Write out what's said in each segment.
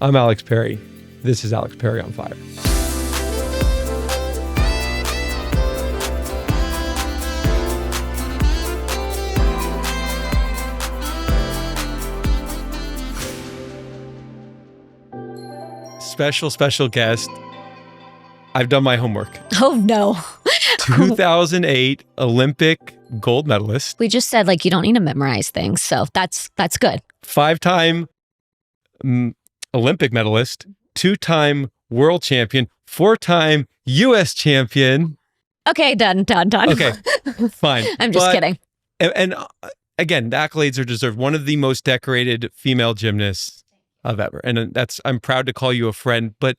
I'm Alex Perry. This is Alex Perry on Fire. Special guest. I've done my homework. Oh, no. 2008 Olympic gold medalist. We just said, like, you don't need to memorize things. So that's good. 5-time Olympic medalist, 2-time world champion, 4-time U.S. champion. Okay, done. Okay, fine. I'm just kidding. And again, the accolades are deserved. One of the most decorated female gymnasts of ever. And I'm proud to call you a friend, but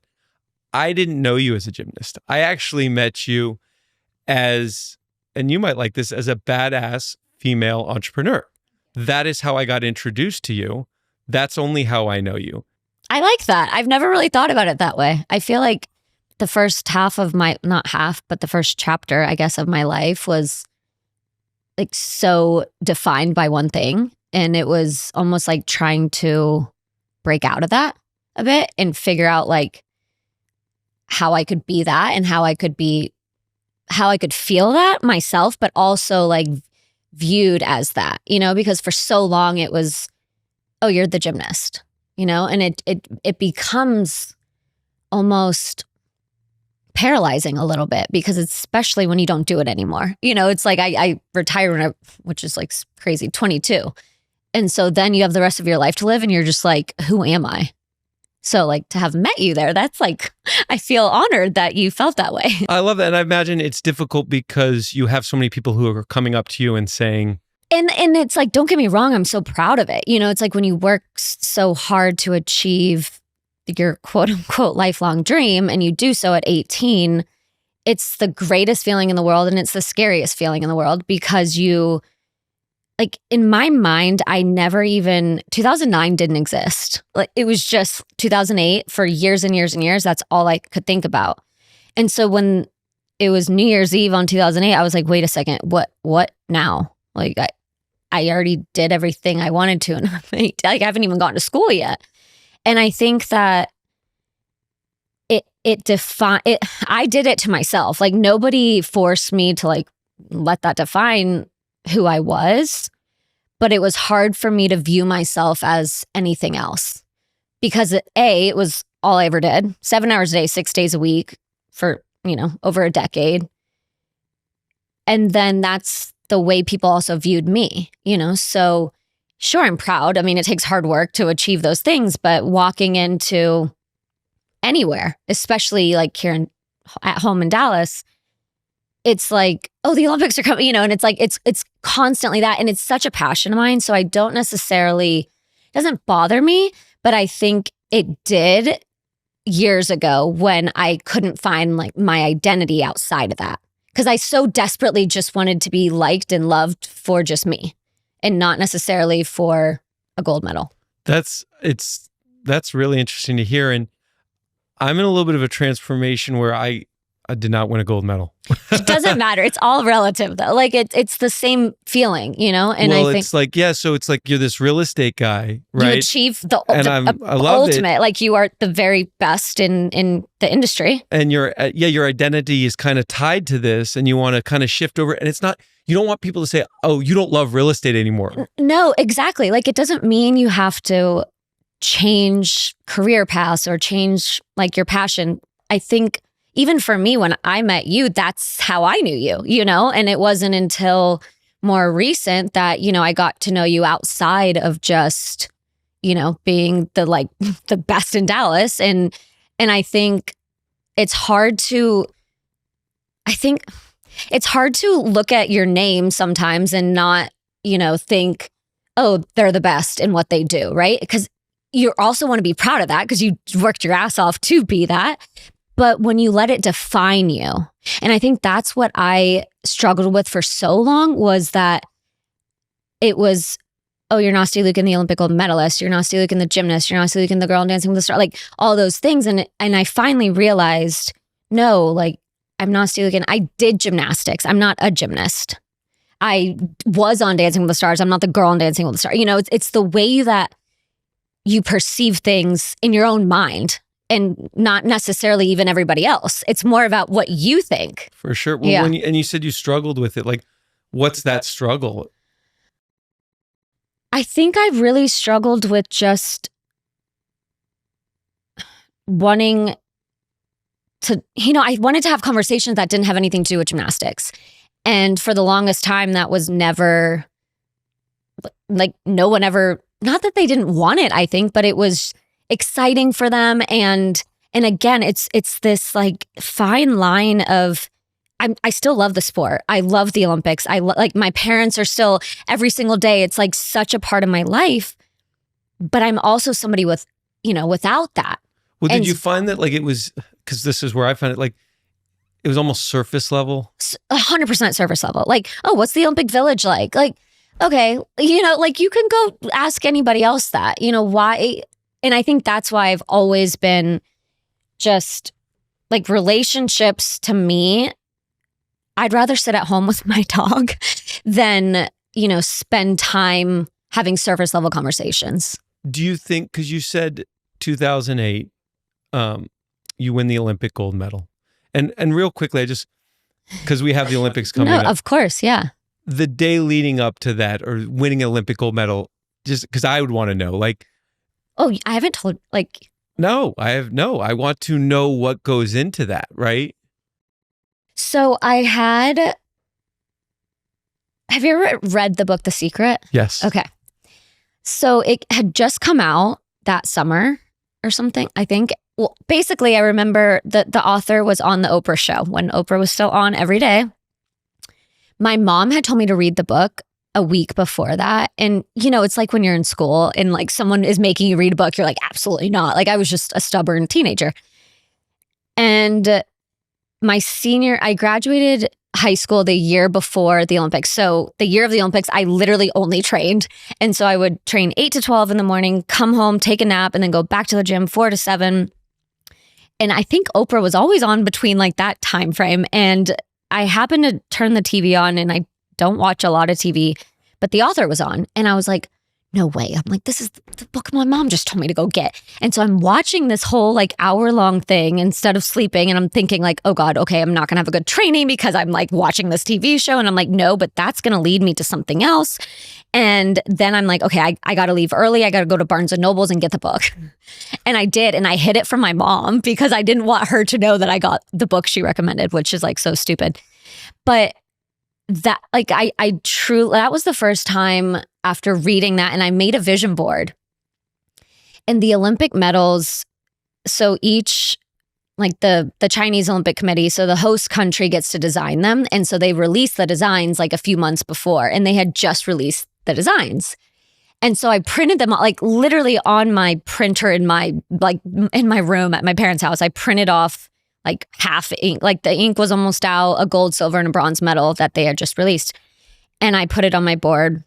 I didn't know you as a gymnast. I actually met you as, and you might like this, as a badass female entrepreneur. That is how I got introduced to you. That's only how I know you. I like that. I've never really thought about it that way. I feel like the first half of not half, but the first chapter, I guess, of my life was like so defined by one thing. And it was almost like trying to break out of that a bit and figure out like how I could be that and how I could feel that myself, but also like viewed as that, because for so long it was, oh, you're the gymnast, and it becomes almost paralyzing a little bit because especially when you don't do it anymore. It's like I retired which is like crazy, 22. And so then you have the rest of your life to live and you're just like, who am I? So like to have met you there, that's like, I feel honored that you felt that way. I love that. And I imagine it's difficult because you have so many people who are coming up to you and saying. And it's like, don't get me wrong, I'm so proud of it. It's like when you work so hard to achieve your quote unquote lifelong dream and you do so at 18, it's the greatest feeling in the world and it's the scariest feeling in the world because like in my mind, 2009 didn't exist. Like it was just 2008 for years and years and years. That's all I could think about. And so when it was New Year's Eve on 2008, I was like, wait a second, what now? Like I already did everything I wanted to. And I haven't even gone to school yet. And I think that I did it to myself. Like nobody forced me to like let that define who I was, but it was hard for me to view myself as anything else because it was all I ever did, 7 hours a day, 6 days a week for, over a decade. And then that's the way people also viewed me, so sure, I'm proud. I mean, it takes hard work to achieve those things, but walking into anywhere, especially like here at home in Dallas, it's like, oh, the Olympics are coming, and it's like, it's constantly that. And it's such a passion of mine. So I don't necessarily, it doesn't bother me, but I think it did years ago when I couldn't find like my identity outside of that. Because I so desperately just wanted to be liked and loved for just me and not necessarily for a gold medal. That's really interesting to hear. And I'm in a little bit of a transformation where I did not win a gold medal. It doesn't matter. It's all relative though. Like it's the same feeling, And well, I think it's like, so it's like you're this real estate guy, right? You achieve the I love ultimate. It. Like you are the very best in the industry. And your identity is kind of tied to this and you want to kind of shift over. And it's not, you don't want people to say, oh, you don't love real estate anymore. No, exactly. Like it doesn't mean you have to change career paths or change like your passion. I think even for me, when I met you, that's how I knew you, and it wasn't until more recent that, I got to know you outside of just, being the best in Dallas. And I think it's hard to look at your name sometimes and not, think, oh, they're the best in what they do, right? Because you also want to be proud of that because you worked your ass off to be that. But when you let it define you, and I think that's what I struggled with for so long was that it was, oh, you're Nastia Liukin, the Olympic gold medalist. You're Nastia Liukin, the gymnast. You're Nastia Liukin, the girl in Dancing with the Stars. Like all those things. And I finally realized, no, like I'm Nastia Liukin. I did gymnastics. I'm not a gymnast. I was on Dancing with the Stars. I'm not the girl on Dancing with the Stars. It's the way that you perceive things in your own mind and not necessarily even everybody else. It's more about what you think. For sure. Well, Yeah. and you said you struggled with it. Like, what's that struggle? I think I really struggled with just wanting to, I wanted to have conversations that didn't have anything to do with gymnastics. And for the longest time, that was never, like, no one ever, not that they didn't want it, I think, but it was exciting for them. And again, it's this like fine line of, I still love the sport. I love the Olympics. Like, my parents are still, every single day, it's like such a part of my life. But I'm also somebody with, without that. Well, did you find that, like, it was, because this is where I found it, like, it was almost surface level? 100% surface level. Like, oh, what's the Olympic Village like? Like, okay, like, you can go ask anybody else that, why? And I think that's why I've always been just, like, relationships to me, I'd rather sit at home with my dog than, spend time having surface level conversations. Do you think, because you said 2008, you win the Olympic gold medal. And real quickly, because we have the Olympics coming up. Of course, yeah. The day leading up to that, or winning an Olympic gold medal, just because I would want to know, like. Oh, I haven't told, like. No, I want to know what goes into that, right? So have you ever read the book, The Secret? Yes. Okay. So it had just come out that summer or something, I think. Well, basically, I remember that the author was on the Oprah show when Oprah was still on every day. My mom had told me to read the book a week before that. And, it's like when you're in school and, like, someone is making you read a book, you're like, absolutely not. Like, I was just a stubborn teenager. And I graduated high school the year before the Olympics. So the year of the Olympics, I literally only trained. And so I would train 8 to 12 in the morning, come home, take a nap, and then go back to the gym 4 to 7. And I think Oprah was always on between, like, that time frame. And I happened to turn the TV on, and I don't watch a lot of TV, but the author was on. And I was like, no way. I'm like, this is the book my mom just told me to go get. And so I'm watching this whole, like, hour-long thing instead of sleeping. And I'm thinking, like, oh God, okay, I'm not gonna have a good training because I'm, like, watching this TV show. And I'm like, no, but that's gonna lead me to something else. And then I'm like, okay, I gotta leave early. I gotta go to Barnes and Nobles and get the book. And I did. And I hid it from my mom because I didn't want her to know that I got the book she recommended, which is, like, so stupid. But that, like, I truly, that was the first time after reading that, and I made a vision board. And the Olympic medals, so each, like, the Chinese Olympic Committee, so the host country gets to design them. And so they release the designs, like, a few months before, and they had just released the designs. And so I printed them, like, literally on my printer in my room at my parents' house. I printed off, like, half ink, like, the ink was almost out, a gold, silver, and a bronze medal that they had just released. And I put it on my board.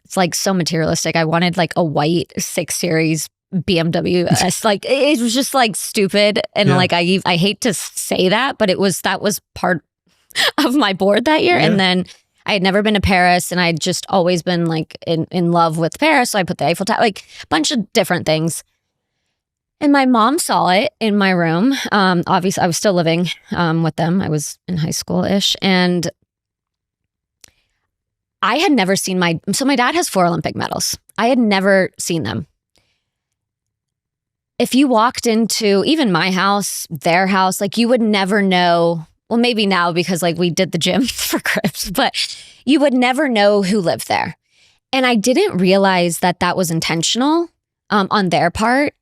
It's, like, so materialistic. I wanted, like, a white 6 Series BMW S. Like, it was just, like, stupid. And like, I hate to say that, but that was part of my board that year. Yeah. And then I had never been to Paris, and I'd just always been, like, in love with Paris. So I put the Eiffel Tower, like, a bunch of different things. And my mom saw it in my room. Obviously, I was still living with them. I was in high school-ish. And I had never seen so my dad has 4 Olympic medals. I had never seen them. If you walked into even my house, their house, like, you would never know. Well, maybe now because, like, we did the gym for Crips, but you would never know who lived there. And I didn't realize that that was intentional on their part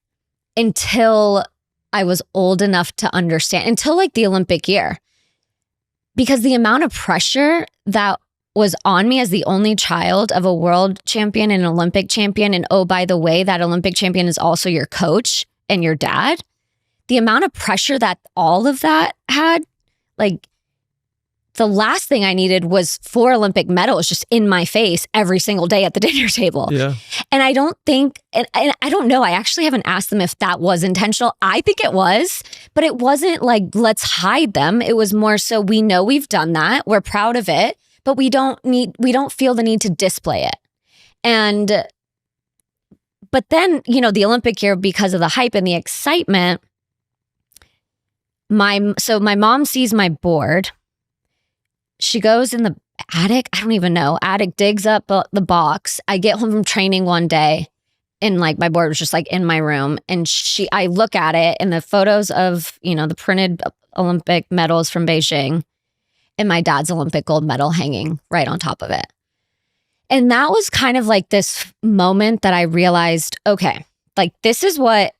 until I was old enough to understand, until, like, the Olympic year. Because the amount of pressure that was on me as the only child of a world champion and an Olympic champion, and oh, by the way, that Olympic champion is also your coach and your dad, the amount of pressure that all of that had, like, the last thing I needed was 4 Olympic medals just in my face every single day at the dinner table. Yeah. And I don't think, and I don't know, I actually haven't asked them if that was intentional. I think it was, but it wasn't like, let's hide them. It was more so, we know we've done that. We're proud of it, but we don't feel the need to display it. And But then, the Olympic year, because of the hype and the excitement, my mom sees my board. She goes in the attic. I don't even know. Attic, digs up the box. I get home from training one day and like my board was just like in my room. And I look at it and the photos of, the printed Olympic medals from Beijing and my dad's Olympic gold medal hanging right on top of it. And that was kind of like this moment that I realized, okay, like this is what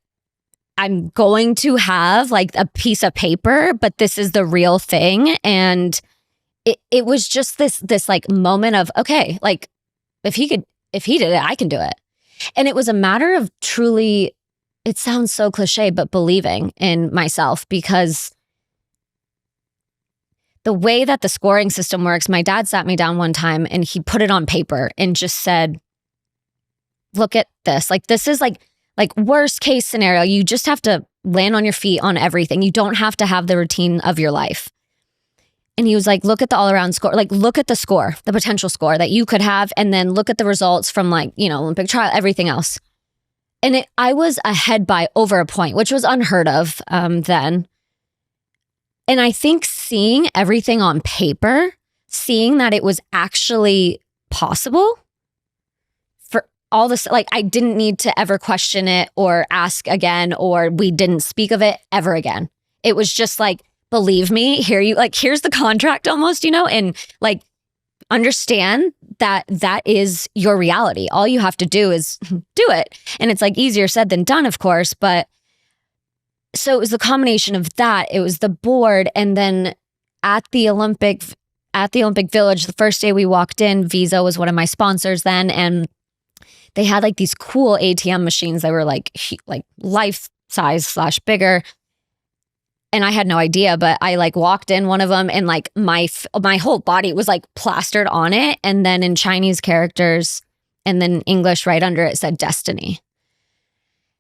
I'm going to have, like a piece of paper, but this is the real thing. And it was just this like moment of, okay, like if he did it, I can do it. And it was a matter of truly, it sounds so cliche, but believing in myself, because the way that the scoring system works, my dad sat me down one time and he put it on paper and just said, look at this. Like, this is like worst case scenario. You just have to land on your feet on everything. You don't have to have the routine of your life. And he was like, look at the all around score, like look at the score, the potential score that you could have. And then look at the results from like, Olympic trial, everything else. And I was ahead by over a point, which was unheard of then. And I think seeing everything on paper, seeing that it was actually possible for all this, like I didn't need to ever question it or ask again, or we didn't speak of it ever again. It was just like, believe me, here's the contract almost, and like understand that is your reality. All you have to do is do it. And it's like easier said than done, of course, but so it was the combination of that. It was the board. And then at the Olympic Village, the first day we walked in, Visa was one of my sponsors then. And they had like these cool ATM machines that were like life size / bigger. And I had no idea, but I like walked in one of them and like my whole body was like plastered on it. And then in Chinese characters and then English right under it said destiny.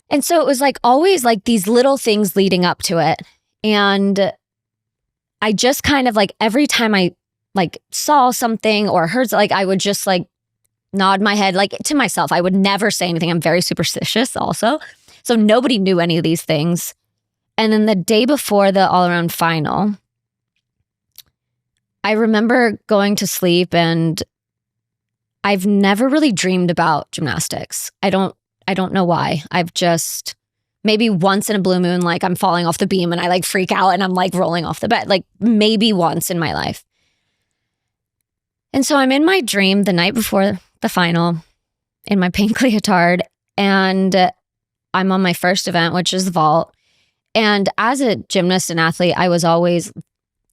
And so it was like always like these little things leading up to it. And I just kind of like every time I like saw something or heard, like I would just like nod my head like to myself. I would never say anything. I'm very superstitious also. So nobody knew any of these things. And then the day before the all-around final, I remember going to sleep and I've never really dreamed about gymnastics. I don't know why. I've just, maybe once in a blue moon, like I'm falling off the beam and I like freak out and I'm like rolling off the bed, like maybe once in my life. And so I'm in my dream the night before the final in my pink leotard and I'm on my first event, which is vault. And as a gymnast and athlete, I was always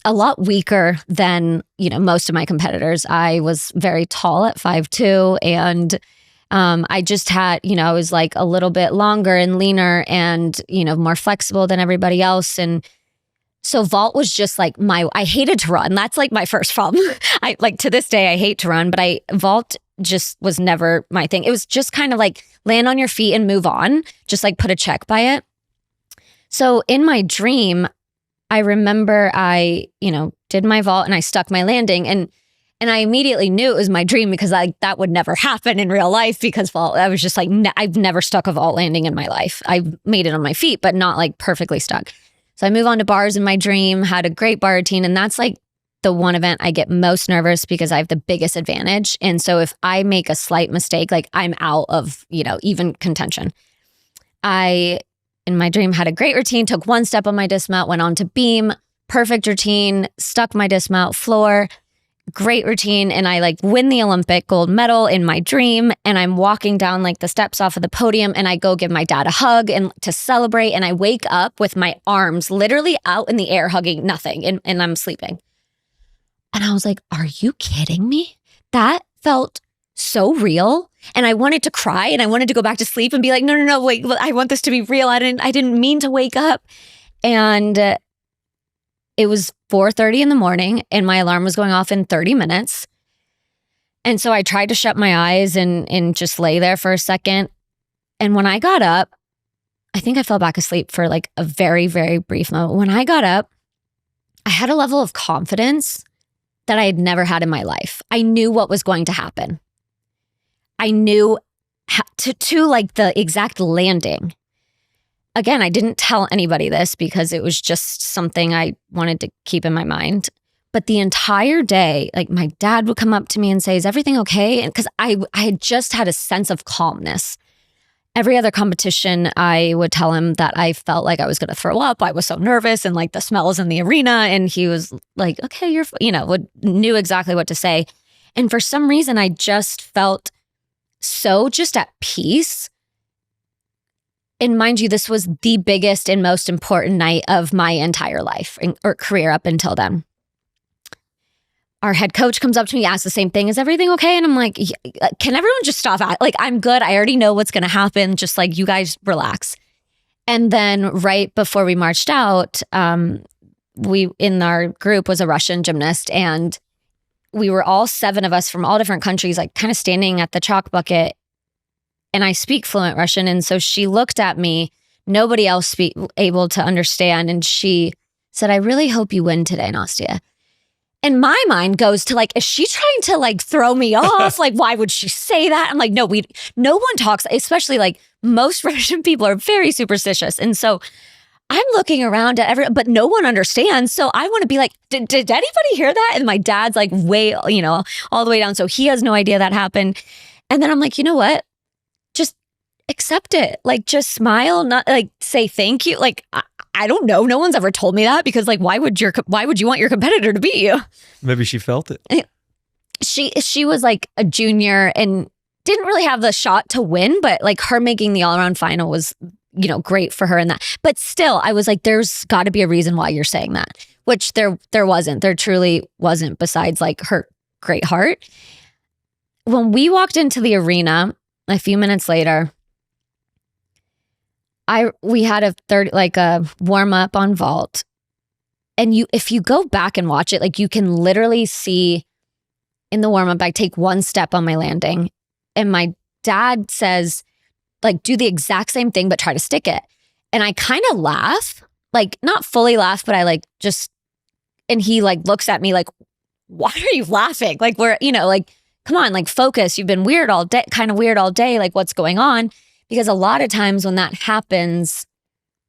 a lot weaker than, most of my competitors. I was very tall at 5'2", and I just had, I was like a little bit longer and leaner and, more flexible than everybody else. And so vault was just like I hated to run. That's like my first problem. I like to this day, I hate to run, but vault just was never my thing. It was just kind of like land on your feet and move on, just like put a check by it. So in my dream, I remember I, did my vault and I stuck my landing and I immediately knew it was my dream because that would never happen in real life because vault, I was just like, I've never stuck a vault landing in my life. I've made it on my feet, but not like perfectly stuck. So I move on to bars in my dream, had a great bar routine. And that's like the one event I get most nervous because I have the biggest advantage. And so if I make a slight mistake, like I'm out of, even contention. In my dream, had a great routine, took one step on my dismount, went on to beam, perfect routine, stuck my dismount floor, great routine. And I like win the Olympic gold medal in my dream. And I'm walking down like the steps off of the podium and I go give my dad a hug and to celebrate. And I wake up with my arms literally out in the air, hugging nothing. And I'm sleeping. And I was like, are you kidding me? That felt so real. And I wanted to cry and I wanted to go back to sleep and be like, no, wait, I want this to be real. I didn't mean to wake up. And it was 4:30 in the morning and my alarm was going off in 30 minutes. And so I tried to shut my eyes and just lay there for a second. And when I got up, I think I fell back asleep for like a very, very brief moment. When I got up, I had a level of confidence that I had never had in my life. I knew what was going to happen. I knew to like the exact landing. Again, I didn't tell anybody this because it was just something I wanted to keep in my mind. But the entire day, like my dad would come up to me and say, "Is everything okay?" And because I had just had a sense of calmness. Every other competition, I would tell him that I felt like I was going to throw up. I was so nervous, and like the smells in the arena. And he was like, "Okay, knew exactly what to say." And for some reason, I just felt so just at peace. And mind you, this was the biggest and most important night of my entire life or career up until then. Our head coach comes up to me, asks the same thing, "Is everything okay?" And I'm like, "Can everyone just stop? Like, I'm good. I already know what's going to happen. Just like, you guys relax." And then right before we marched out, we in our group was a Russian gymnast, and we were all 7 of us from all different countries, like kind of standing at the chalk bucket. And I speak fluent Russian. And so she looked at me, nobody else able to understand. And she said, "I really hope you win today, Nastia." And my mind goes to like, is she trying to like throw me off? Like, why would she say that? I'm like, no one talks, especially like most Russian people are very superstitious. And so I'm looking around at but no one understands. So I want to be like, did anybody hear that? And my dad's like way, all the way down. So he has no idea that happened. And then I'm like, you know what? Just accept it. Like, just smile, not like say thank you. Like, I don't know. No one's ever told me that, because like, why would you want your competitor to beat you? Maybe she felt it. She was like a junior and didn't really have the shot to win, but like her making the all-around final was, great for her in that. But still, I was like, there's got to be a reason why you're saying that, which there wasn't. There truly wasn't, besides like her great heart. When we walked into the arena a few minutes later, we had a warm up on vault, and if you go back and watch it, like you can literally see in the warm up, I take one step on my landing, and my dad says, like, do the exact same thing, but try to stick it. And I kind of laugh, like not fully laugh, but I like just, and he like looks at me like, "Why are you laughing? Like, we're, like, come on, like focus. You've been weird all day, kind of weird all day. Like, what's going on?" Because a lot of times when that happens,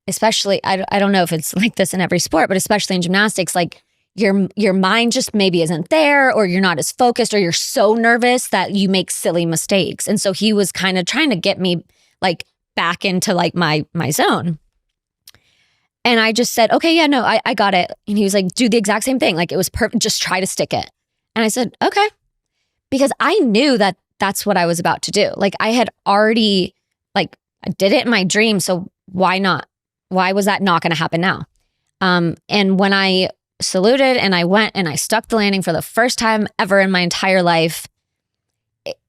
especially, I don't know if it's like this in every sport, but especially in gymnastics, like your mind just maybe isn't there, or you're not as focused, or you're so nervous that you make silly mistakes. And so he was kind of trying to get me like back into like my zone. And I just said, "Okay, yeah, no, I got it." And he was like, "Do the exact same thing. Like, it was perfect. Just try to stick it." And I said, "Okay." Because I knew that that's what I was about to do. Like, I had already, like, I did it in my dream. So why not? Why was that not going to happen now? And when I saluted and I went and I stuck the landing for the first time ever in my entire life,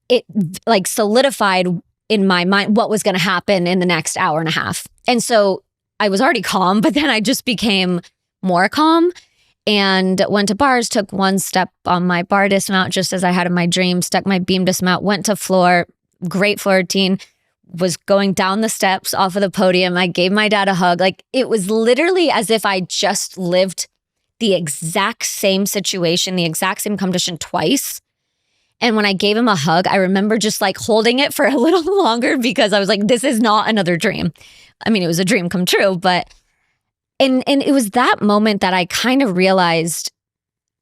it like solidified in my mind what was going to happen in the next hour and a half. And so I was already calm, but then I just became more calm and went to bars, took one step on my bar dismount, just as I had in my dream, stuck my beam dismount, went to floor, great floor routine, was going down the steps off of the podium. I gave my dad a hug. Like, it was literally as if I just lived the exact same situation, the exact same competition twice. And when I gave him a hug, I remember just like holding it for a little longer, because I was like, this is not another dream. I mean, it was a dream come true, but and it was that moment that I kind of realized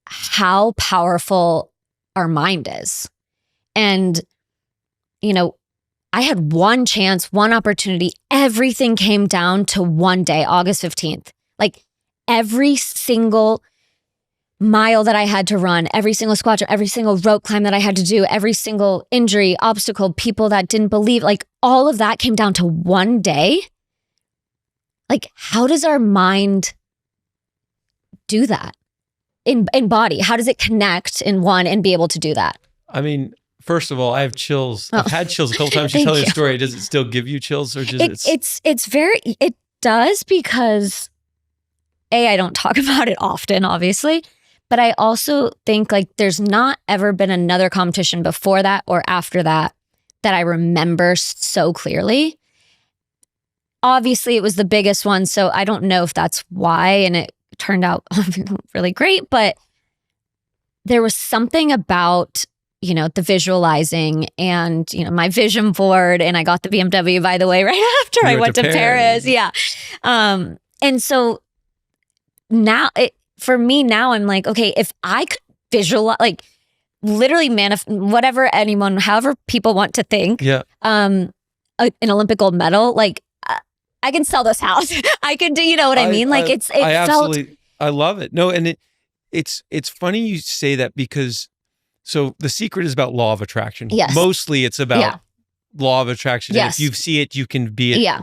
how powerful our mind is. And, I had one chance, one opportunity. Everything came down to one day, August 15th. Like, every single mile that I had to run, every single squat jump, every single rope climb that I had to do, every single injury, obstacle, people that didn't believe, like all of that came down to one day. Like, how does our mind do that in body? How does it connect in one and be able to do that? I mean, first of all, I have chills. I've had chills a couple times. You tell your story. Does it still give you chills, or just it does, because I don't talk about it often, obviously, but I also think like there's not ever been another competition before that or after that I remember so clearly. Obviously, it was the biggest one, so I don't know if that's why, and it turned out really great, but there was something about the visualizing and, my vision board. And I got the BMW, by the way, right after I went to Paris. Yeah. And so now for me now, I'm like, okay, if I could visualize, like literally whatever however people want to think, an Olympic gold medal, like I can sell this house. I can do, you know what I mean? Like I love it. No, and it's funny you say that because so the secret is about law of attraction. Yes. Mostly it's about law of attraction. Yes. And if you see it, you can be it. Yeah.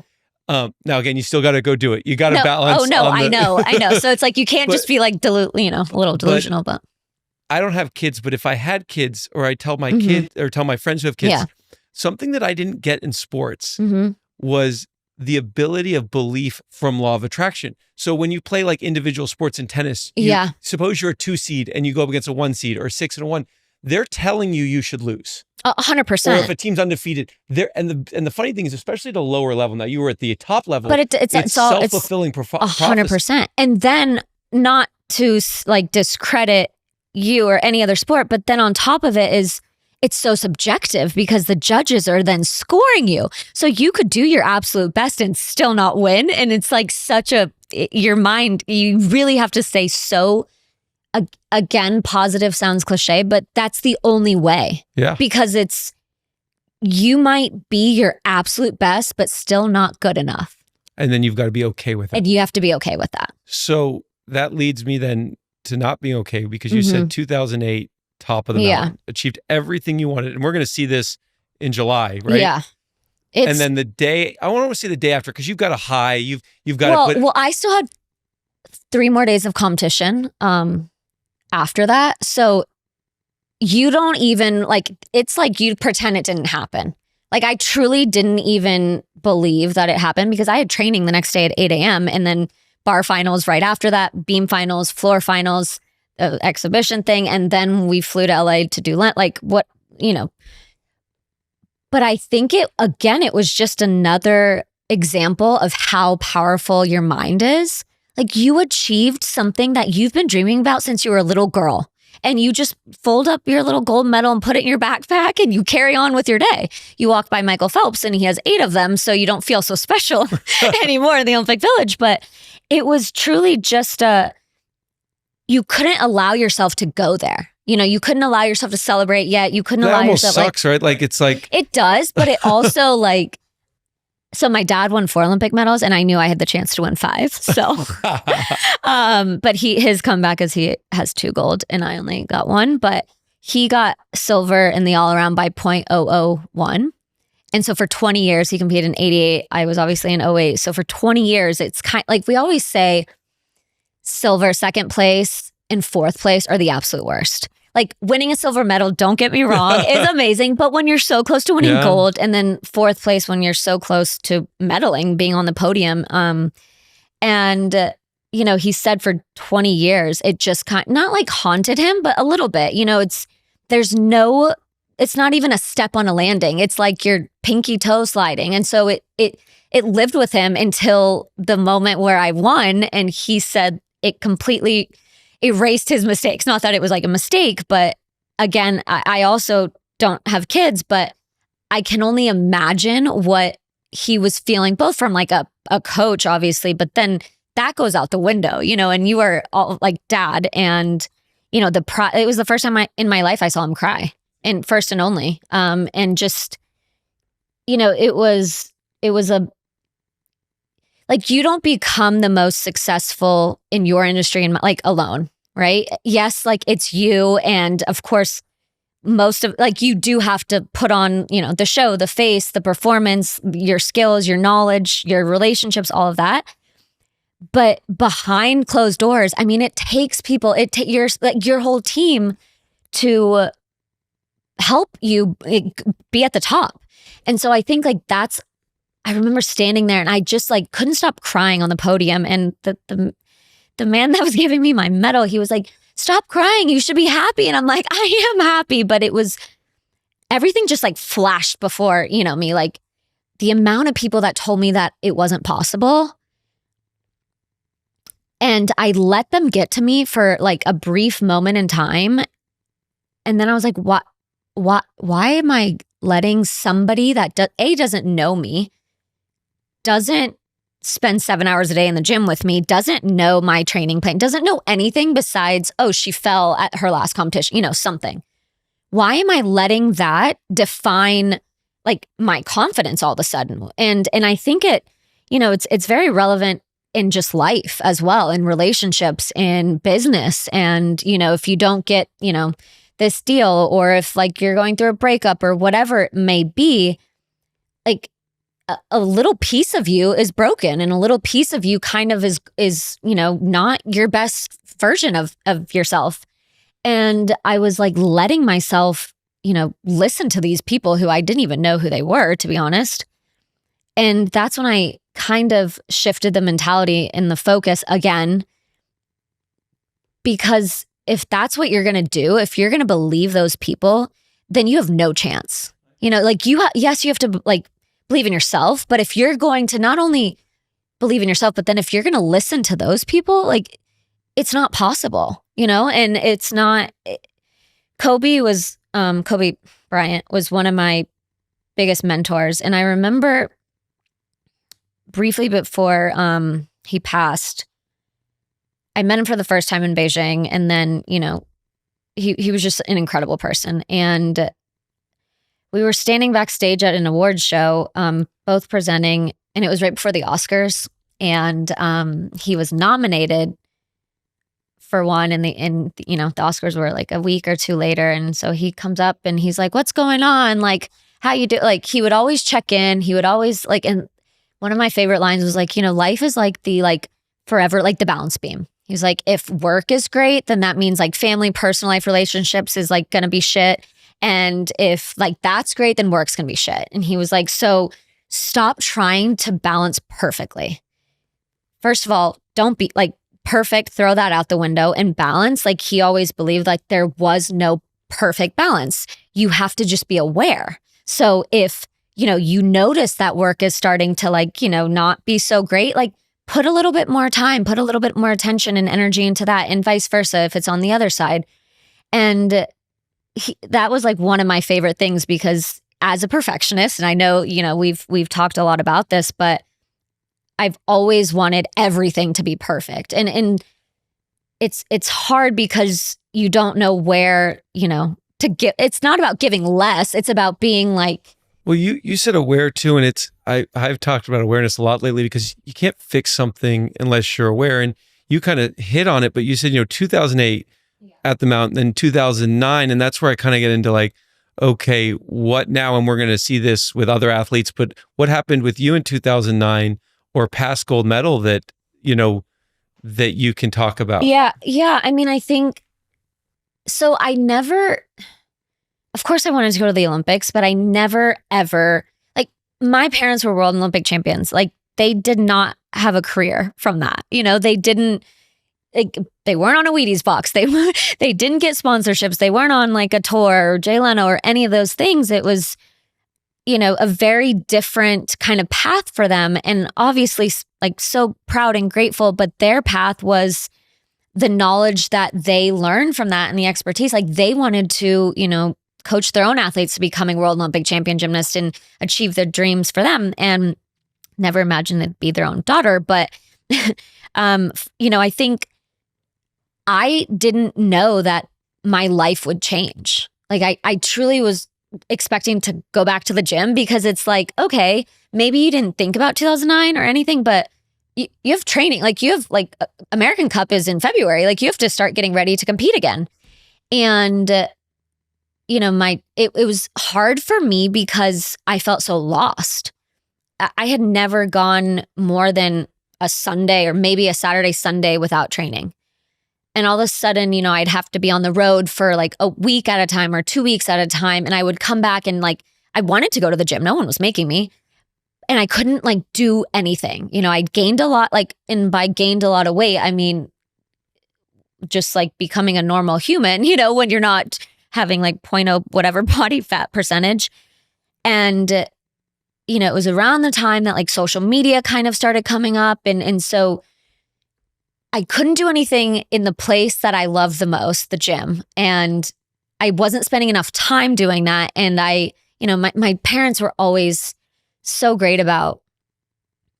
Now again, you still got to go do it. You got to balance. Oh no, I know. So it's like, you can't just be like a little delusional, but I don't have kids, but if I had kids or I tell my kids or tell my friends who have kids, something that I didn't get in sports was the ability of belief from law of attraction. So when you play like individual sports in tennis, suppose you're a 2 seed and you go up against a 1 seed or a 6 and a 1, they're telling you should lose. 100%. Or if a team's undefeated, and the funny thing is, especially at a lower level, now you were at the top level, but it's self-fulfilling prophecy. 100%. And then not to like discredit you or any other sport, but then on top of it is, it's so subjective because the judges are then scoring you. So you could do your absolute best and still not win. And it's like your mind, you really have to stay so, again, positive sounds cliche, but that's the only way. Yeah. Because you might be your absolute best, but still not good enough. And then you've got to be okay with it. And you have to be okay with that. So that leads me then to not being okay because you said 2008, top of the mountain, achieved everything you wanted. And we're going to see this in July, right? Yeah. And then the day, I want to see the day after because you've got a high, you've got Well, I still had 3 more days of competition after that. So you don't even it's like you pretend it didn't happen. Like I truly didn't even believe that it happened because I had training the next day at 8 a.m. and then bar finals right after that, beam finals, floor finals, exhibition thing. And then we flew to LA to do but I think it was just another example of how powerful your mind is. Like you achieved something that you've been dreaming about since you were a little girl. And you just fold up your little gold medal and put it in your backpack and you carry on with your day. You walk by Michael Phelps and he has 8 of them, so you don't feel so special anymore in the Olympic Village. But it was truly just you couldn't allow yourself to go there. You couldn't allow yourself to celebrate yet. You couldn't allow yourself. That almost sucks, right? Like it's like it does, but it also so my dad won 4 Olympic medals and I knew I had the chance to win 5. So, but his comeback is he has 2 gold and I only got 1, but he got silver in the all around by .001. And so for 20 years, he competed in 88. I was obviously in 08. So for 20 years, it's kind of like we always say silver, 2nd place and 4th place are the absolute worst. Like winning a silver medal, don't get me wrong, is amazing. But when you're so close to winning gold and then 4th place when you're so close to medaling, being on the podium. He said for 20 years, it just not like haunted him, but a little bit, it's not even a step on a landing. It's like your pinky toe sliding. And so it lived with him until the moment where I won. And he said it completely erased his mistakes. Not that it was like a mistake, but again, I also don't have kids, but I can only imagine what he was feeling, both from like a coach, obviously, but then that goes out the window, and you are all like dad. And, it was the first time in my life I saw him cry, and first and only. And just, it was you don't become the most successful in your industry and alone, right? Yes, it's you. And of course, most of you do have to put on, the show, the face, the performance, your skills, your knowledge, your relationships, all of that. But behind closed doors, I mean, it takes people, your whole team to help you be at the top. And so I think I remember standing there and I just couldn't stop crying on the podium. And the man that was giving me my medal, he was like, "Stop crying. You should be happy." And I'm like, I am happy. But it was, everything just flashed before, me, the amount of people that told me that it wasn't possible. And I let them get to me for a brief moment in time. And then I was like, what? why am I letting somebody that doesn't know me, doesn't spend 7 hours a day in the gym with me, doesn't know my training plan, doesn't know anything besides, oh, she fell at her last competition, something. Why am I letting that define like my confidence all of a sudden? And I think it's very relevant in just life as well, in relationships, in business. And, if you don't get, this deal, or if like you're going through a breakup or whatever it may be, like a little piece of you is broken, and a little piece of you kind of is not your best version of yourself. And I was like letting myself, listen to these people who I didn't even know who they were, to be honest. And that's when I kind of shifted the mentality and the focus again, because if that's what you're going to do, if you're going to believe those people, then you have no chance. Like yes, you have to like believe in yourself, but if you're going to not only believe in yourself, but then if you're going to listen to those people, like it's not possible, and it's not. Kobe Bryant was one of my biggest mentors. And I remember briefly before he passed, I met him for the first time in Beijing. And then, he was just an incredible person. And we were standing backstage at an awards show, both presenting, and it was right before the Oscars. And he was nominated for one, and the Oscars were like a week or two later. And so he comes up and he's like, "What's going on? Like, how you do?" Like, he would always check in. He would always like, and one of my favorite lines was like, life is like the like forever, like the balance beam. He's like, if work is great, then that means like family, personal life, relationships is like gonna be shit. And if like that's great, then work's gonna be shit. And he was like, so stop trying to balance perfectly. First of all, don't be like perfect, throw that out the window, and balance. Like, he always believed like there was no perfect balance. You have to just be aware. So if, you notice that work is starting to like, not be so great, like put a little bit more time, put a little bit more attention and energy into that, and vice versa if it's on the other side. And that was like one of my favorite things, because as a perfectionist, and I know, we've talked a lot about this, but I've always wanted everything to be perfect. And it's hard because you don't know where, to give. It's not about giving less. It's about being like. Well, you said aware too. And I've talked about awareness a lot lately, because you can't fix something unless you're aware. And you kind of hit on it, but you said, 2008 at the mountain, then 2009. And that's where I kind of get into like, okay, what now? And we're going to see this with other athletes, but what happened with you in 2009? Or past gold medal that, that you can talk about? Yeah. I mean, I think, so of course I wanted to go to the Olympics, but I never, ever, like my parents were world Olympic champions. Like they did not have a career from that. They didn't, like, they weren't on a Wheaties box. They didn't get sponsorships. They weren't on like a tour or Jay Leno or any of those things. It was, a very different kind of path for them. And obviously like so proud and grateful, but their path was the knowledge that they learned from that and the expertise. Like they wanted to, coach their own athletes to becoming world Olympic champion gymnasts and achieve their dreams for them, and never imagined it'd be their own daughter. But, I think I didn't know that my life would change. Like I truly was expecting to go back to the gym, because it's like, okay, maybe you didn't think about 2009 or anything, but you have training, like you have like American Cup is in February, like you have to start getting ready to compete again. And, it was hard for me because I felt so lost. I had never gone more than a Sunday or maybe a Saturday, Sunday without training. And all of a sudden, I'd have to be on the road for like a week at a time or 2 weeks at a time. And I would come back and like, I wanted to go to the gym. No one was making me. And I couldn't like do anything. I gained a lot, and by gained a lot of weight, I mean, just like becoming a normal human, when you're not having like 0.0 whatever body fat percentage. And, it was around the time that like social media kind of started coming up. And so I couldn't do anything in the place that I love the most, the gym. And I wasn't spending enough time doing that. And my parents were always so great about,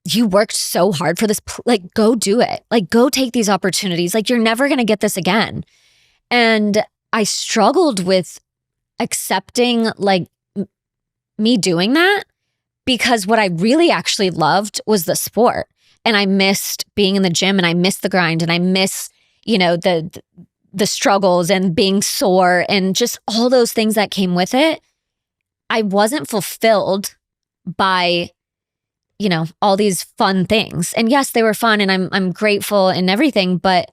you worked so hard for this, like, go do it. Like, go take these opportunities. Like, you're never going to get this again. And I struggled with accepting like me doing that, because what I really actually loved was the sport. And I missed being in the gym, and I missed the grind, and I miss, the struggles and being sore and just all those things that came with it. I wasn't fulfilled by, all these fun things. And yes, they were fun, and I'm grateful and everything, but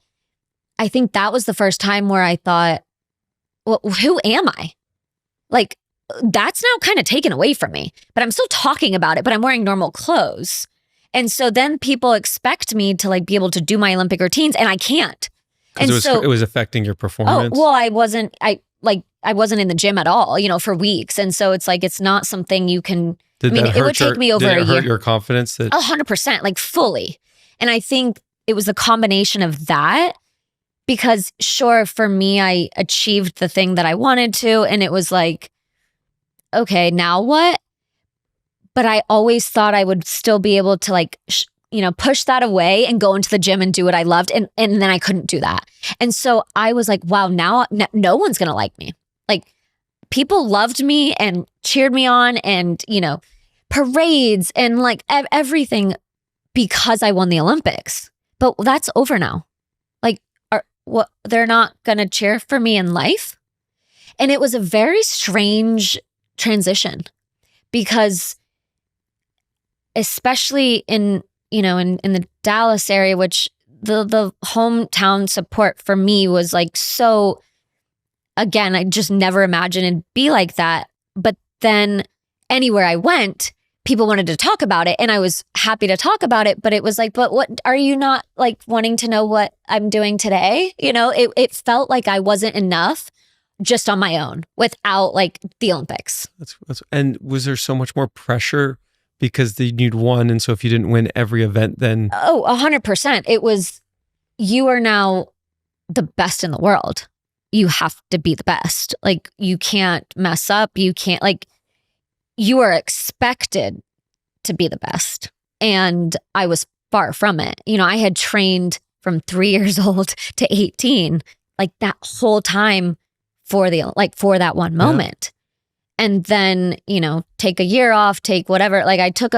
I think that was the first time where I thought, well, who am I? Like, that's now kind of taken away from me, but I'm still talking about it, but I'm wearing normal clothes. And so then people expect me to like be able to do my Olympic routines, and I can't. And it was affecting your performance. Oh, well, I wasn't in the gym at all, for weeks. And so it's like, it's not something you can, it would take me over a year. Did it hurt your confidence? 100%, like fully. And I think it was a combination of that, because sure, for me, I achieved the thing that I wanted to, and it was like, okay, now what? But I always thought I would still be able to like, push that away and go into the gym and do what I loved. And then I couldn't do that. And so I was like, wow, now no one's going to like me. Like, people loved me and cheered me on, and, parades and like everything, because I won the Olympics. But that's over now. Like, they're not going to cheer for me in life. And it was a very strange transition, because especially in the Dallas area, which the hometown support for me was like, so, again, I just never imagined it'd be like that. But then anywhere I went, people wanted to talk about it, and I was happy to talk about it. But it was like, but what, are you not like wanting to know what I'm doing today? It felt like I wasn't enough just on my own without like the Olympics. And was there so much more pressure because you'd won, and so if you didn't win every event, then 100%. It was, you are now the best in the world. You have to be the best. Like, you can't mess up. You can't, like, you are expected to be the best. And I was far from it. I had trained from 3 years old to 18, like that whole time for that one moment. And then, take a year off, take whatever. Like, I took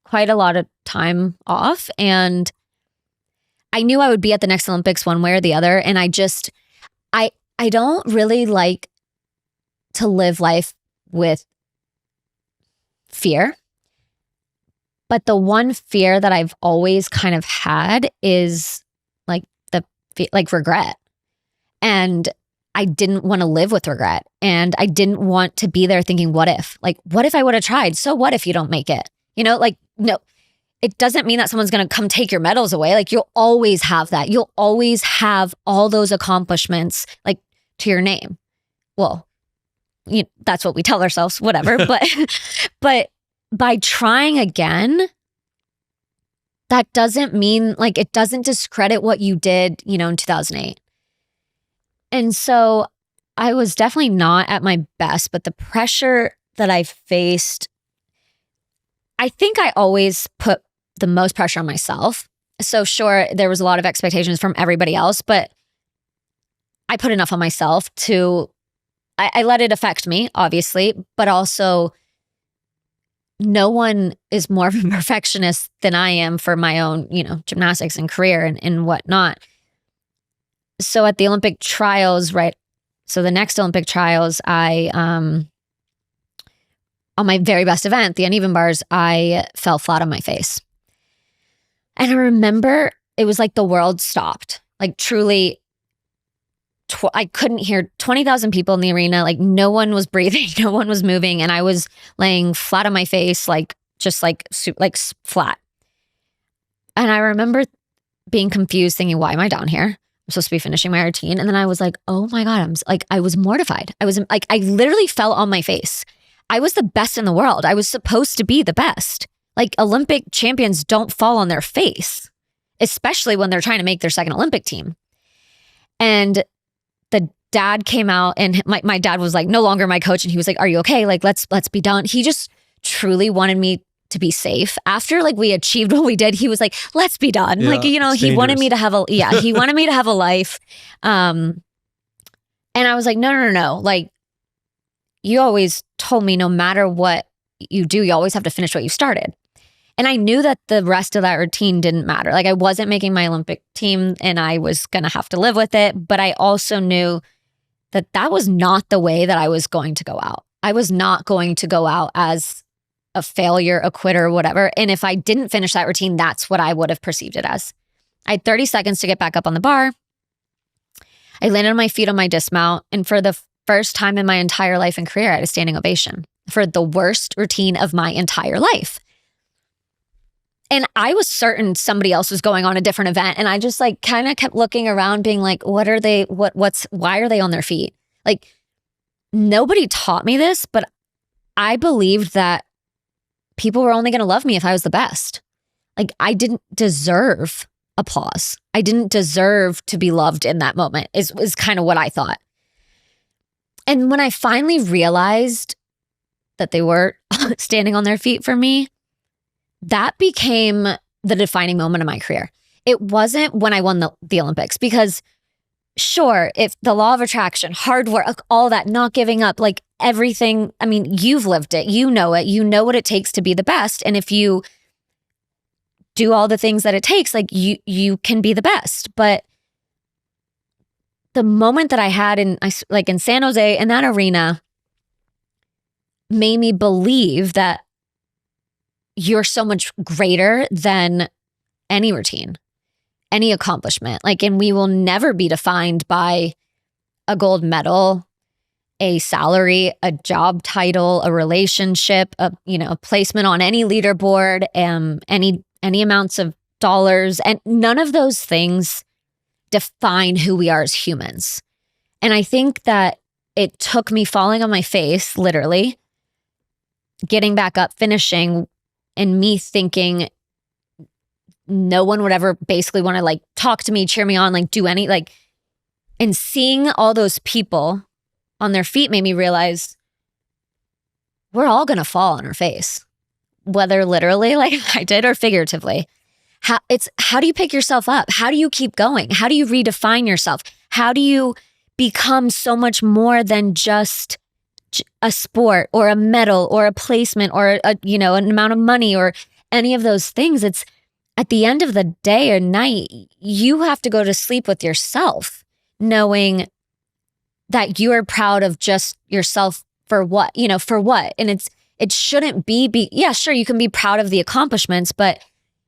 quite a lot of time off, and I knew I would be at the next Olympics one way or the other. And I don't really like to live life with fear. But the one fear that I've always kind of had is like regret. And I didn't want to live with regret. And I didn't want to be there thinking, what if? Like, what if I would have tried? So what if you don't make it? No, it doesn't mean that someone's going to come take your medals away. Like, you'll always have that. You'll always have all those accomplishments, like, to your name. Well, that's what we tell ourselves, whatever. But by trying again, that doesn't mean, like, it doesn't discredit what you did, in 2008. And so I was definitely not at my best, but the pressure that I faced, I think I always put the most pressure on myself. So sure, there was a lot of expectations from everybody else, but I put enough on myself to, I let it affect me, obviously, but also no one is more of a perfectionist than I am for my own, gymnastics and career and whatnot. So at the Olympic trials, right? So the next Olympic trials, on my very best event, the uneven bars, I fell flat on my face. And I remember it was like the world stopped. Like, truly, I couldn't hear 20,000 people in the arena. Like, no one was breathing, no one was moving. And I was laying flat on my face, like, just like flat. And I remember being confused, thinking, why am I down here? I'm supposed to be finishing my routine. And then I was like, oh my God, I was mortified. I was like, I literally fell on my face. I was the best in the world. I was supposed to be the best. Like, Olympic champions don't fall on their face, especially when they're trying to make their second Olympic team. And dad came out, and my dad was like no longer my coach, and he was like, are you okay? Like, let's be done. He just truly wanted me to be safe. After like we achieved what we did, he was like, let's be done. Yeah, like, you know, he wanted me to have he wanted me to have a life. And I was like, no. Like, you always told me no matter what you do, you always have to finish what you started. And I knew that the rest of that routine didn't matter. Like, I wasn't making my Olympic team and I was going to have to live with it. But I also knew that that was not the way that I was going to go out. I was not going to go out as a failure, a quitter, whatever. And if I didn't finish that routine, that's what I would have perceived it as. I had 30 seconds to get back up on the bar. I landed on my feet on my dismount. And for the first time in my entire life and career, I had a standing ovation for the worst routine of my entire life. And I was certain somebody else was going on a different event. And I just like kind of kept looking around being like, why are they on their feet? Like, nobody taught me this, but I believed that people were only going to love me if I was the best. Like, I didn't deserve applause. I didn't deserve to be loved in that moment is kind of what I thought. And when I finally realized that they were standing on their feet for me, that became the defining moment of my career. It wasn't when I won the Olympics, because sure, if the law of attraction, hard work, all that, not giving up, like everything, I mean, you've lived it, you know what it takes to be the best. And if you do all the things that it takes, like you can be the best. But the moment that I had in San Jose, in that arena, made me believe that you're so much greater than any routine, any accomplishment. Like, and we will never be defined by a gold medal, a salary, a job title, a relationship, a placement on any leaderboard, any amounts of dollars, and none of those things define who we are as humans. And I think that it took me falling on my face, literally, getting back up, finishing, and me thinking no one would ever basically want to like talk to me, cheer me on, like do any, like, and seeing all those people on their feet made me realize we're all going to fall on our face, whether literally like I did or figuratively. How do you pick yourself up? How do you keep going? How do you redefine yourself? How do you become so much more than just a sport or a medal or a placement or an amount of money or any of those things? It's at the end of the day or night, you have to go to sleep with yourself, knowing that you are proud of just yourself for what. And it shouldn't be, yeah, sure, you can be proud of the accomplishments, but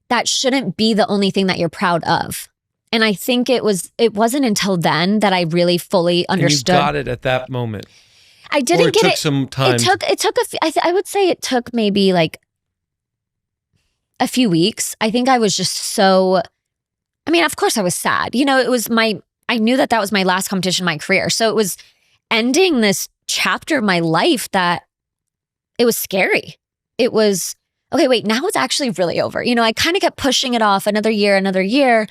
that shouldn't be the only thing that you're proud of. And I think it wasn't until then that I really fully understood. And you got it at that moment. I didn't get it. It took some time. It took I would say it took maybe like a few weeks. I think I was just so, I mean, of course I was sad. I knew that was my last competition in my career. So it was ending this chapter of my life that it was scary. It was, okay, wait, now it's actually really over. I kind of kept pushing it off another year.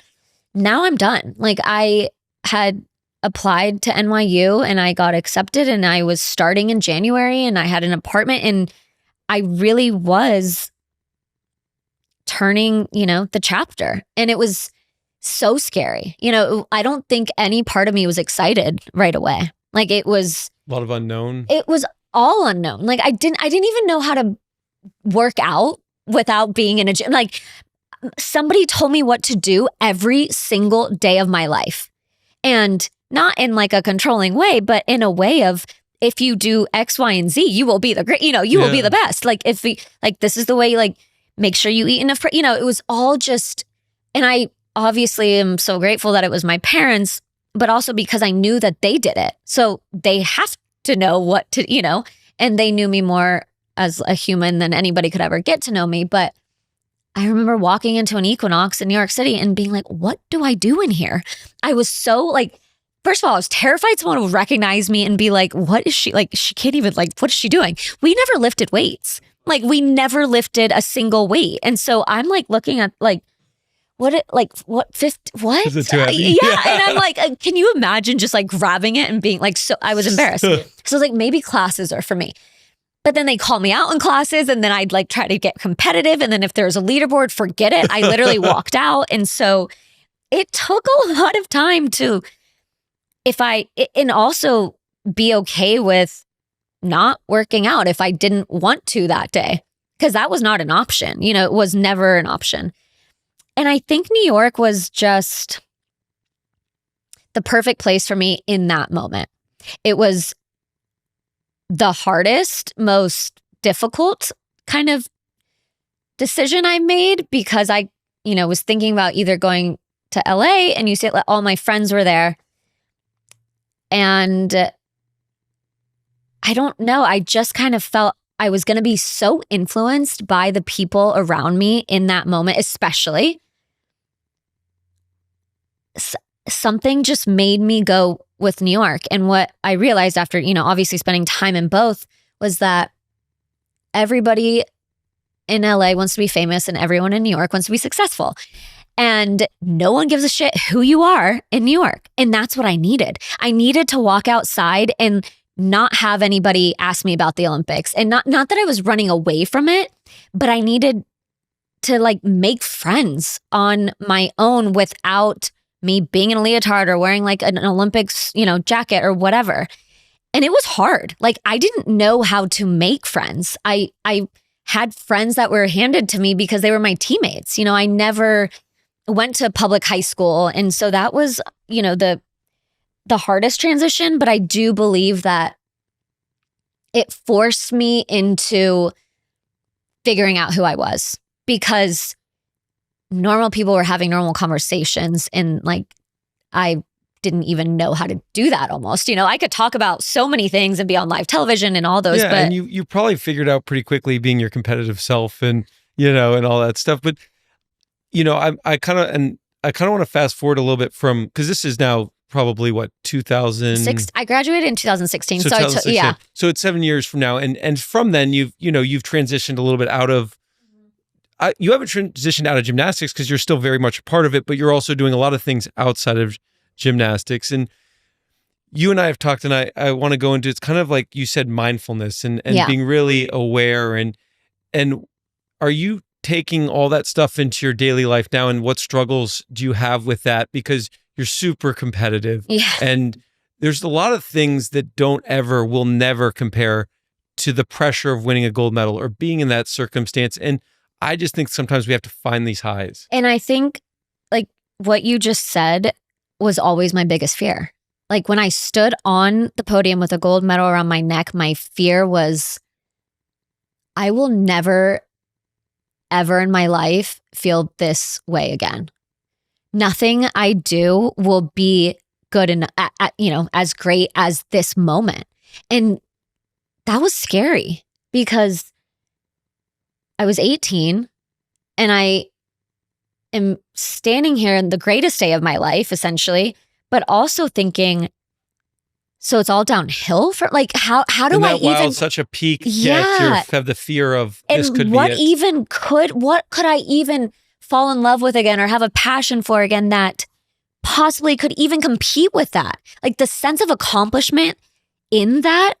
Now I'm done. Like, I had applied to NYU and I got accepted and I was starting in January and I had an apartment and I really was turning, the chapter. And it was so scary. I don't think any part of me was excited right away. Like, it was a lot of unknown. It was all unknown. Like, I didn't even know how to work out without being in a gym. Like, somebody told me what to do every single day of my life. And not in like a controlling way, but in a way of, if you do X, Y, and Z, you will be the great, you will be the best. Like, if we, like, this is the way, like, make sure you eat enough, it was all just, and I obviously am so grateful that it was my parents, but also because I knew that they did it. So they have to know what to, and they knew me more as a human than anybody could ever get to know me. But I remember walking into an Equinox in New York City and being like, what do I do in here? I was so like, first of all, I was terrified someone would recognize me and be like, what is she, like, she can't even, like, what is she doing? We never lifted weights. Like, we never lifted a single weight. And so I'm like looking at like, what 50, what? Is it too heavy? Yeah. And I'm like, can you imagine just like grabbing it and being like, so I was embarrassed. So I was like, maybe classes are for me. But then they call me out in classes and then I'd like try to get competitive. And then if there's a leaderboard, forget it. I literally walked out. And so it took a lot of time to, and also be okay with not working out if I didn't want to that day, because that was not an option. It was never an option. And I think New York was just the perfect place for me in that moment. It was the hardest, most difficult kind of decision I made, because I, was thinking about either going to LA, and all my friends were there. And I don't know, I just kind of felt I was going to be so influenced by the people around me in that moment, especially. Something just made me go with New York. And what I realized after, obviously spending time in both, was that everybody in LA wants to be famous and everyone in New York wants to be successful. And no one gives a shit who you are in New York. And that's what I needed. I needed to walk outside and not have anybody ask me about the Olympics. And not that I was running away from it, but I needed to like make friends on my own without me being in a leotard or wearing like an Olympics, jacket or whatever. And it was hard. Like I didn't know how to make friends. I had friends that were handed to me because they were my teammates. I never went to public high school. And so that was, the hardest transition. But I do believe that it forced me into figuring out who I was, because normal people were having normal conversations, and like I didn't even know how to do that almost. I could talk about so many things and be on live television and all those. Yeah, but and you probably figured out pretty quickly being your competitive self and and all that stuff. But I kind of want to fast forward a little bit from, because this is now probably what, 2006. I graduated in 2016. So 2016. Yeah. So it's 7 years from now, and from then you've transitioned a little bit out of. You haven't transitioned out of gymnastics because you're still very much a part of it, but you're also doing a lot of things outside of gymnastics. And you and I have talked, and I want to go into, it's kind of like you said, mindfulness and being really aware. And are you taking all that stuff into your daily life now? And what struggles do you have with that? Because you're super competitive. Yeah. And there's a lot of things that will never compare to the pressure of winning a gold medal or being in that circumstance. And I just think sometimes we have to find these highs. And I think like what you just said was always my biggest fear. Like when I stood on the podium with a gold medal around my neck, my fear was I will never, ever in my life feel this way again. Nothing I do will be good enough, as great as this moment. And that was scary because I was 18 and I am standing here in the greatest day of my life, essentially, but also thinking, so it's all downhill for like, how do I even such a peak? Yeah. You have the fear of and this could what be it. even what could I even fall in love with again or have a passion for again that possibly could even compete with that? Like the sense of accomplishment in that.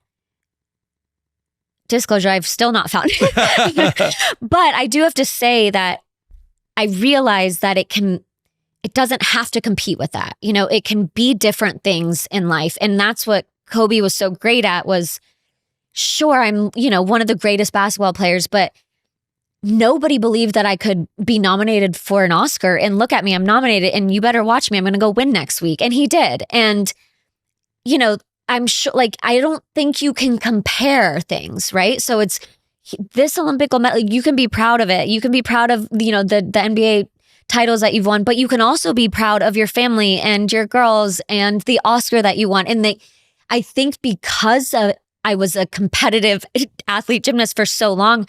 Disclosure, I've still not found it. But I do have to say that I realize that it doesn't have to compete with that. It can be different things in life. And that's what Kobe was so great at was, sure, I'm, one of the greatest basketball players, but nobody believed that I could be nominated for an Oscar. And look at me, I'm nominated and you better watch me. I'm going to go win next week. And he did. And, I'm sure, like, I don't think you can compare things, right? So it's this Olympic gold medal, you can be proud of it. You can be proud of, the NBA titles that you've won, but you can also be proud of your family and your girls and the Oscar that you won. And I think because I was a competitive athlete gymnast for so long,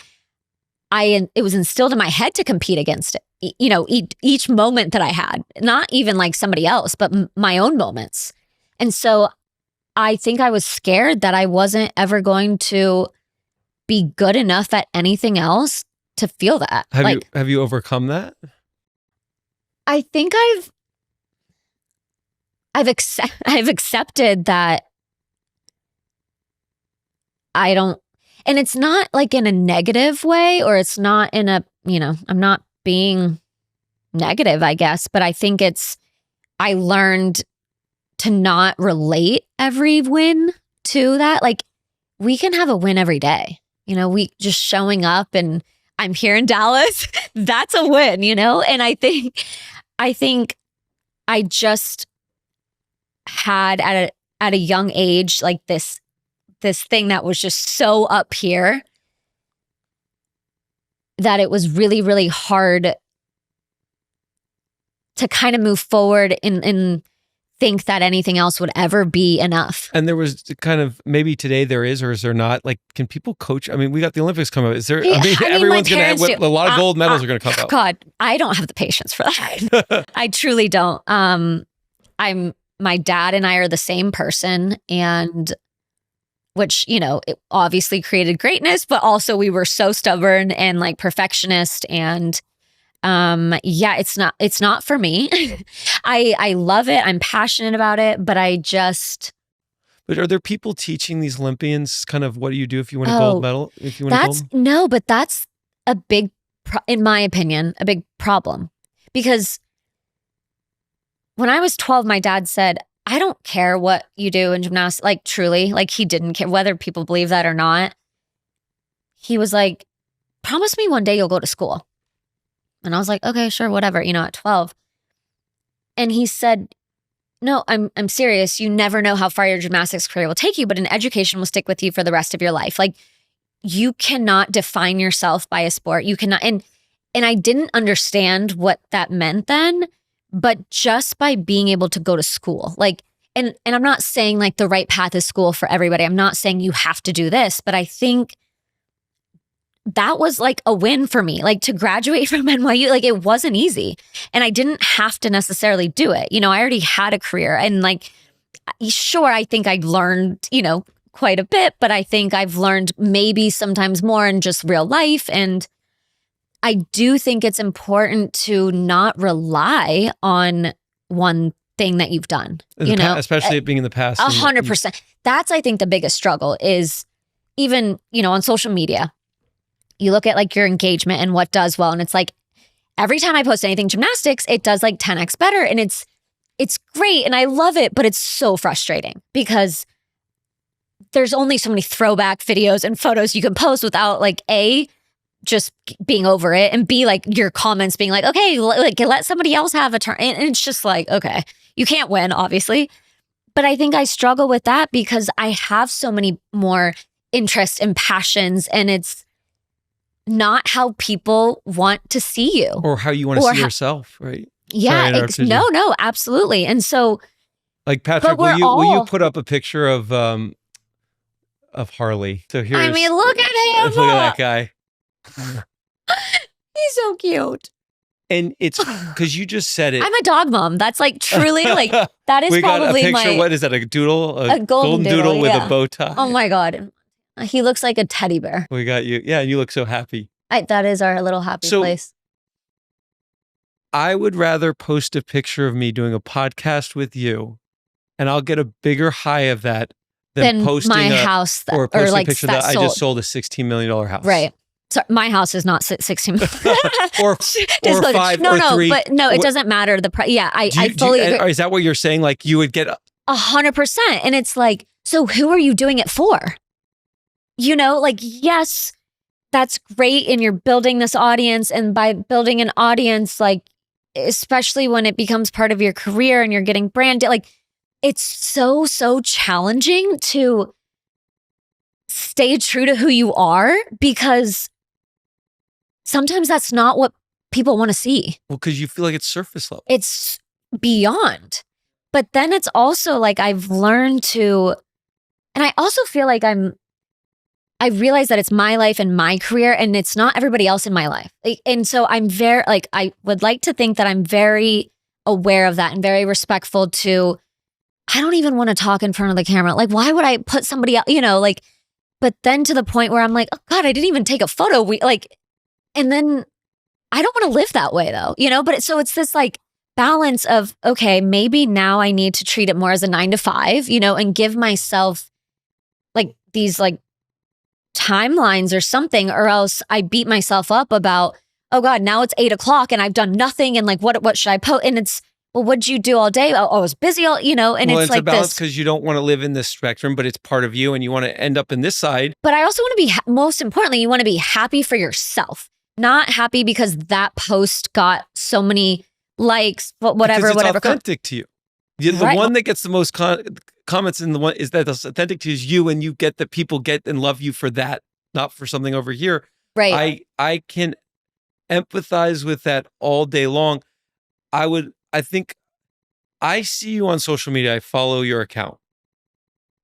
it was instilled in my head to compete against it, each moment that I had, not even like somebody else, but my own moments. And so I think I was scared that I wasn't ever going to be good enough at anything else to feel that. Have you overcome that? I think I've accepted that I don't, and it's not like in a negative way, or it's not in a, I'm not being negative, I guess, but I think I learned to not relate every win to that. Like, we can have a win every day. We just showing up and I'm here in Dallas. That's a win, And I think I just had at a young age, like this thing that was just so up here that it was really, really hard to kind of move forward and think that anything else would ever be enough. And there was kind of, maybe today there is, or is there not? Like, can people coach? I mean, we got the Olympics coming up. Is there, everyone's going to have, a lot of gold medals are going to come out. God, I don't have the patience for that. I truly don't. My dad and I are the same person, and which, it obviously created greatness, but also we were so stubborn and like perfectionist, and it's not for me. I love it. I'm passionate about it, but But are there people teaching these Olympians kind of what do you do if you win a gold medal? If you win a gold? No, but that's a big, in my opinion, a big problem. Because when I was 12, my dad said, I don't care what you do in gymnastics. Like, truly, like, he didn't care whether people believe that or not. He was like, promise me one day you'll go to school. And I was like, okay, sure, whatever, at 12. And he said, no, I'm serious. You never know how far your gymnastics career will take you, but an education will stick with you for the rest of your life. Like, you cannot define yourself by a sport. You cannot. And I didn't understand what that meant then, but just by being able to go to school, like, and I'm not saying like the right path is school for everybody. I'm not saying you have to do this, but I think that was like a win for me, like to graduate from NYU. Like, it wasn't easy, and I didn't have to necessarily do it. I already had a career, and like, sure, I think I learned, quite a bit, but I think I've learned maybe sometimes more in just real life. And I do think it's important to not rely on one thing that you've done, especially being in the past. 100%. That's, I think, the biggest struggle is even, on social media. You look at like your engagement and what does well. And it's like, every time I post anything gymnastics, it does like 10x better. And it's great. And I love it, but it's so frustrating because there's only so many throwback videos and photos you can post without like A, just being over it, and B, like your comments being like, okay, like let somebody else have a turn. And it's just like, okay, you can't win, obviously. But I think I struggle with that because I have so many more interests and passions, and it's not how people want to see you. Or how you want to see yourself, right? Yeah, no, absolutely. And so, like, Patrick, will you put up a picture of Harley? So here's, look at him. Look at that guy. He's so cute. And it's because you just said it. I'm a dog mom. That's like truly like, that is we probably got a picture. What is that? A doodle? A golden doodle with a bow tie. Oh my God. He looks like a teddy bear. We got you. Yeah. And you look so happy. That is our little happy place. I would rather post a picture of me doing a podcast with you, and I'll get a bigger high of that than posting my house or posting like a picture that I just sold a $16 million house. Right. So my house is not 16 million. or 5 no, or no, 3. But no, it doesn't matter. The price. Yeah, I fully agree. Is that what you're saying? Like, you would get 100%. And it's like, so who are you doing it for? Like, yes, that's great. And you're building this audience. And by building an audience, like, especially when it becomes part of your career and you're getting branded, like, it's so challenging to stay true to who you are, because sometimes that's not what people want to see. Well, because you feel like it's surface level. It's beyond. But then it's also like I've learned to, and I also feel like I realize that it's my life and my career, and it's not everybody else in my life. And so I'm very, like, I would like to think that I'm very aware of that and very respectful to, I don't even want to talk in front of the camera. Like, why would I put somebody else, like, but then to the point where I'm like, oh God, I didn't even take a photo. And then I don't want to live that way though, but so it's this like balance of, okay, maybe now I need to treat it more as a 9 to 5, and give myself like these like timelines or something, or else I beat myself up about, oh God, now it's 8 o'clock and I've done nothing. And like, what should I post? And it's, well, what'd you do all day? Oh, I was busy and well, it's like a balance this. because you don't want to live in this spectrum, but it's part of you and you want to end up in this side. But I also want to be, most importantly, you want to be happy for yourself, not happy because that post got so many likes, whatever, because it's whatever. Authentic to you. The one that gets the most comments in the one is that's authentic to you is you, and you get that people get and love you for that, not for something over here. Right. I can empathize with that all day long. I think I see you on social media. I follow your account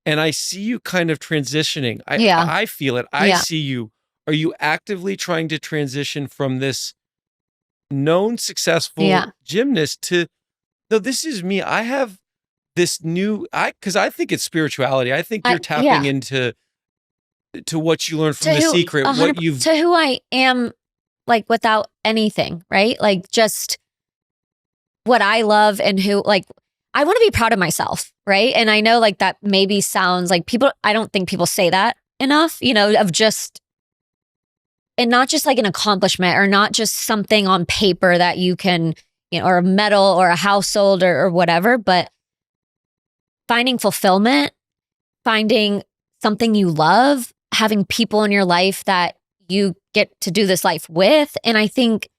and I see you kind of transitioning. I feel it. I see you. Are you actively trying to transition from this known successful gymnast to, no, this is me. I have this new, because I think it's spirituality. I think you're tapping into what you learned from The Secret, what you've to who I am, like without anything, right? Like just what I love and who, like, I want to be proud of myself, right? And I know like that maybe sounds like I don't think people say that enough, of just, and not just like an accomplishment or not just something on paper that you can, or a medal or a household or whatever, but finding fulfillment, finding something you love, having people in your life that you get to do this life with. And I think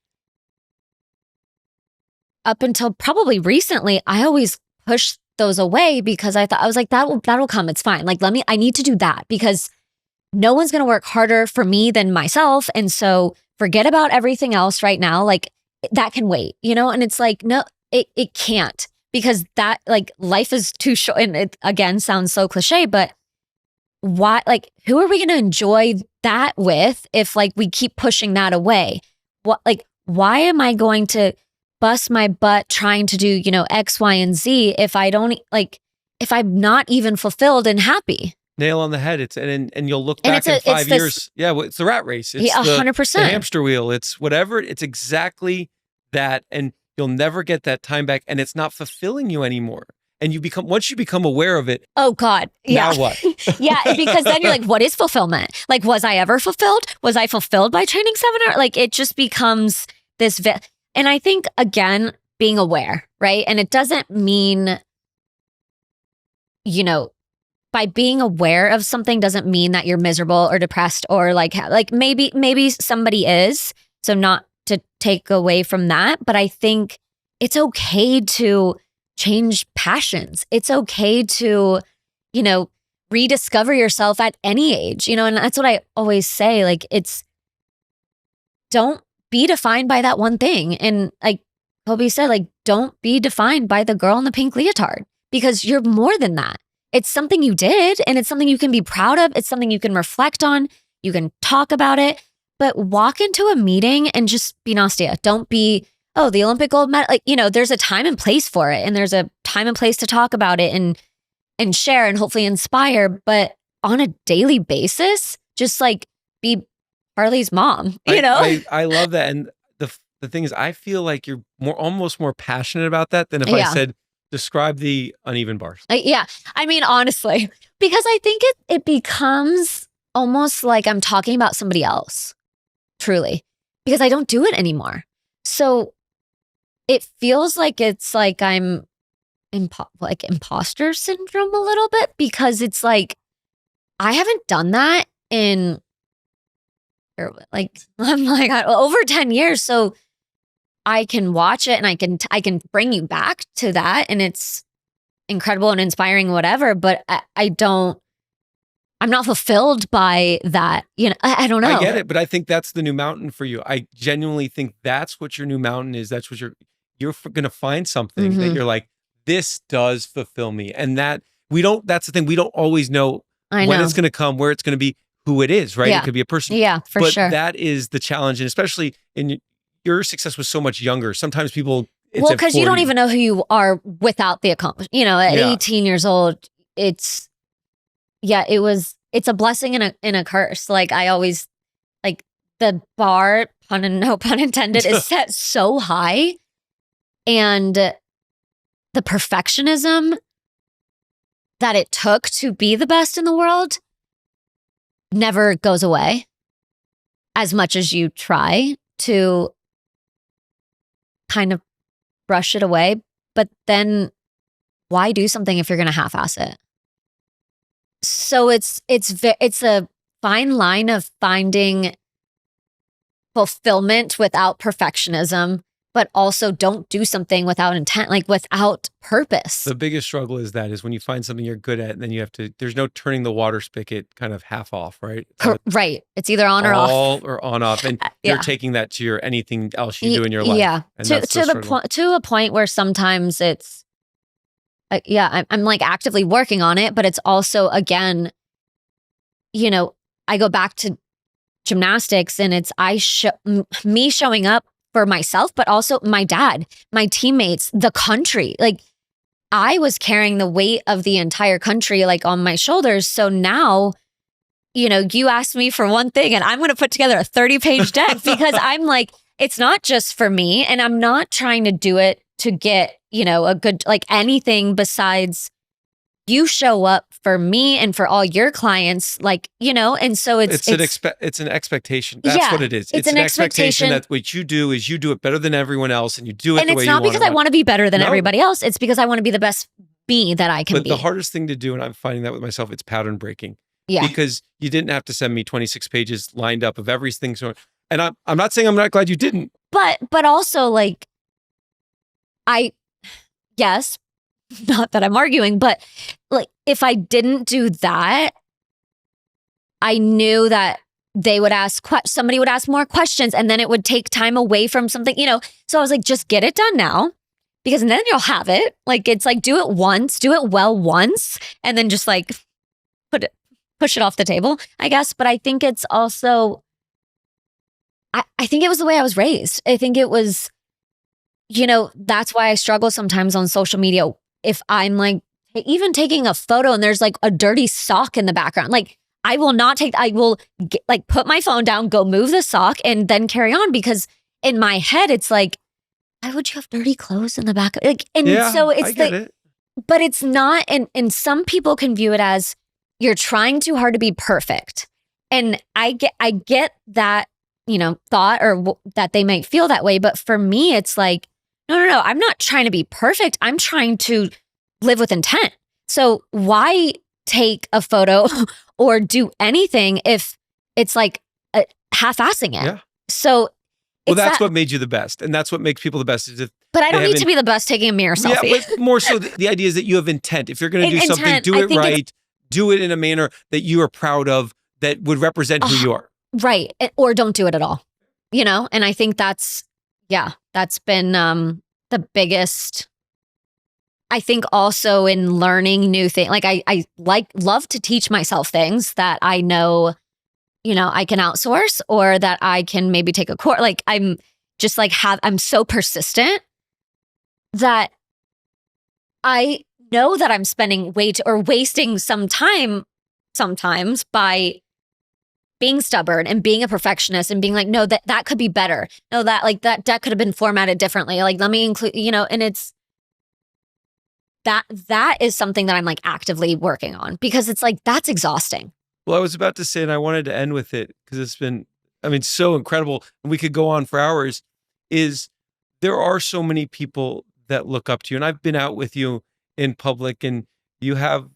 up until probably recently, I always pushed those away because I was like, that'll come. It's fine. Like, I need to do that because no one's going to work harder for me than myself. And so forget about everything else right now. Like that can wait, and it's like, no, it can't, because that, like, life is too short. And it again sounds so cliche, but why, like, who are we going to enjoy that with if like we keep pushing that away? Why am I going to bust my butt trying to do, X, Y, and Z if I don't, like, if I'm not even fulfilled and happy? Nail on the head. It's and you'll look back in 5 years. It's the rat race. It's 100%. The hamster wheel. It's whatever. It's exactly that, and you'll never get that time back. And it's not fulfilling you anymore. And once you become aware of it. Oh God. Yeah. Now what? Because then you're like, what is fulfillment? Like, was I ever fulfilled? Was I fulfilled by training 7 hours? Like, it just becomes this. And I think again, being aware, right? And it doesn't mean, by being aware of something doesn't mean that you're miserable or depressed or like maybe somebody is. So not to take away from that, but I think it's okay to change passions. It's okay to, rediscover yourself at any age, and that's what I always say. Like, don't be defined by that one thing. And like Kobe said, like, don't be defined by the girl in the pink leotard, because you're more than that. It's something you did, and it's something you can be proud of. It's something you can reflect on. You can talk about it, but walk into a meeting and just be Nastia. Don't be, oh, the Olympic gold medal. Like, there's a time and place for it, and there's a time and place to talk about it and share and hopefully inspire. But on a daily basis, just like be Harley's mom, I love that. And the thing is, I feel like you're almost more passionate about that than if I said, describe the uneven bars. Yeah. I mean, honestly, because I think it becomes almost like I'm talking about somebody else, truly, because I don't do it anymore. So it feels like it's like I'm like imposter syndrome a little bit, because it's like, I haven't done that in I'm like over 10 years. So I can watch it and I can bring you back to that, and it's incredible and inspiring, whatever. But I'm not fulfilled by that. I don't know. I get it, but I think that's the new mountain for you. I genuinely think that's what your new mountain is. That's what you're going to find something that you're like, this does fulfill me. And that's the thing. We don't always know when it's going to come, where it's going to be, who it is, right? Yeah. It could be a person. Yeah, for sure. But that is the challenge. And especially your success was so much younger. Sometimes people, because you don't even know who you are without the accomplishment. At 18 years old, it's a blessing and a curse. Like, I always, like, the bar, no pun intended, is set so high. And the perfectionism that it took to be the best in the world never goes away as much as you try to kind of brush it away. But then why do something if you're going to half-ass it? So it's a fine line of finding fulfillment without perfectionism, but also don't do something without intent, like without purpose. The biggest struggle is when you find something you're good at, and then you have to, there's no turning the water spigot kind of half off, right? Right. It's either on or off. All or on off. And you're taking that to your anything else you do in your life. Yeah. And To a point where sometimes it's, I'm like actively working on it, but it's also, again, I go back to gymnastics and it's me showing up for myself, but also my dad, my teammates, the country. Like I was carrying the weight of the entire country like on my shoulders. So now, you asked me for one thing and I'm going to put together a 30-page deck because I'm like, it's not just for me and I'm not trying to do it to get, a good, like anything besides you show up for me and for all your clients, like, and so it's an expectation. That's what it is. It's an expectation that what you do is you do it better than everyone else and you do it the way you want. And it's not because I want to be better than everybody else. It's because I want to be the best me that I can be. But the hardest thing to do, and I'm finding that with myself, it's pattern breaking. Yeah. Because you didn't have to send me 26 pages lined up of everything. So, and I'm not saying I'm not glad you didn't. But also like, yes, not that I'm arguing, but like if I didn't do that, I knew that somebody would ask more questions and then it would take time away from something, So I was like, just get it done now because then you'll have it. Like, it's like, do it well once, and then just like push it off the table, I guess. But I think it's also, I think it was the way I was raised. I think it was, that's why I struggle sometimes on social media. If I'm like, even taking a photo and there's like a dirty sock in the background, like I will put my phone down, go move the sock and then carry on because in my head, it's like, why would you have dirty clothes in the back? Like, and so it's but it's not. And some people can view it as you're trying too hard to be perfect. And I get that, thought or that they might feel that way. But for me, it's like, no, I'm not trying to be perfect. I'm trying to live with intent. So why take a photo or do anything if it's like half-assing it? Yeah. So that's what made you the best. And that's what makes people the best. But I don't need to be the best taking a mirror selfie. Yeah, but more so the idea is that you have intent. If you're going to do something, do it right. Do it in a manner that you are proud of, that would represent who you are. Right. Or don't do it at all. And I think that's been the biggest. I think also in learning new things, like I love to teach myself things that I know, I can outsource or that I can maybe take a course. Like I'm just like I'm so persistent that I know that I'm spending wasting some time sometimes by being stubborn and being a perfectionist and being like, no, that could be better. No, that deck could have been formatted differently. Like, let me include, and it's that is something that I'm like actively working on because it's like, that's exhausting. Well, I was about to say, and I wanted to end with it because it's been, so incredible. And we could go on for hours, is there are so many people that look up to you. And I've been out with you in public and you have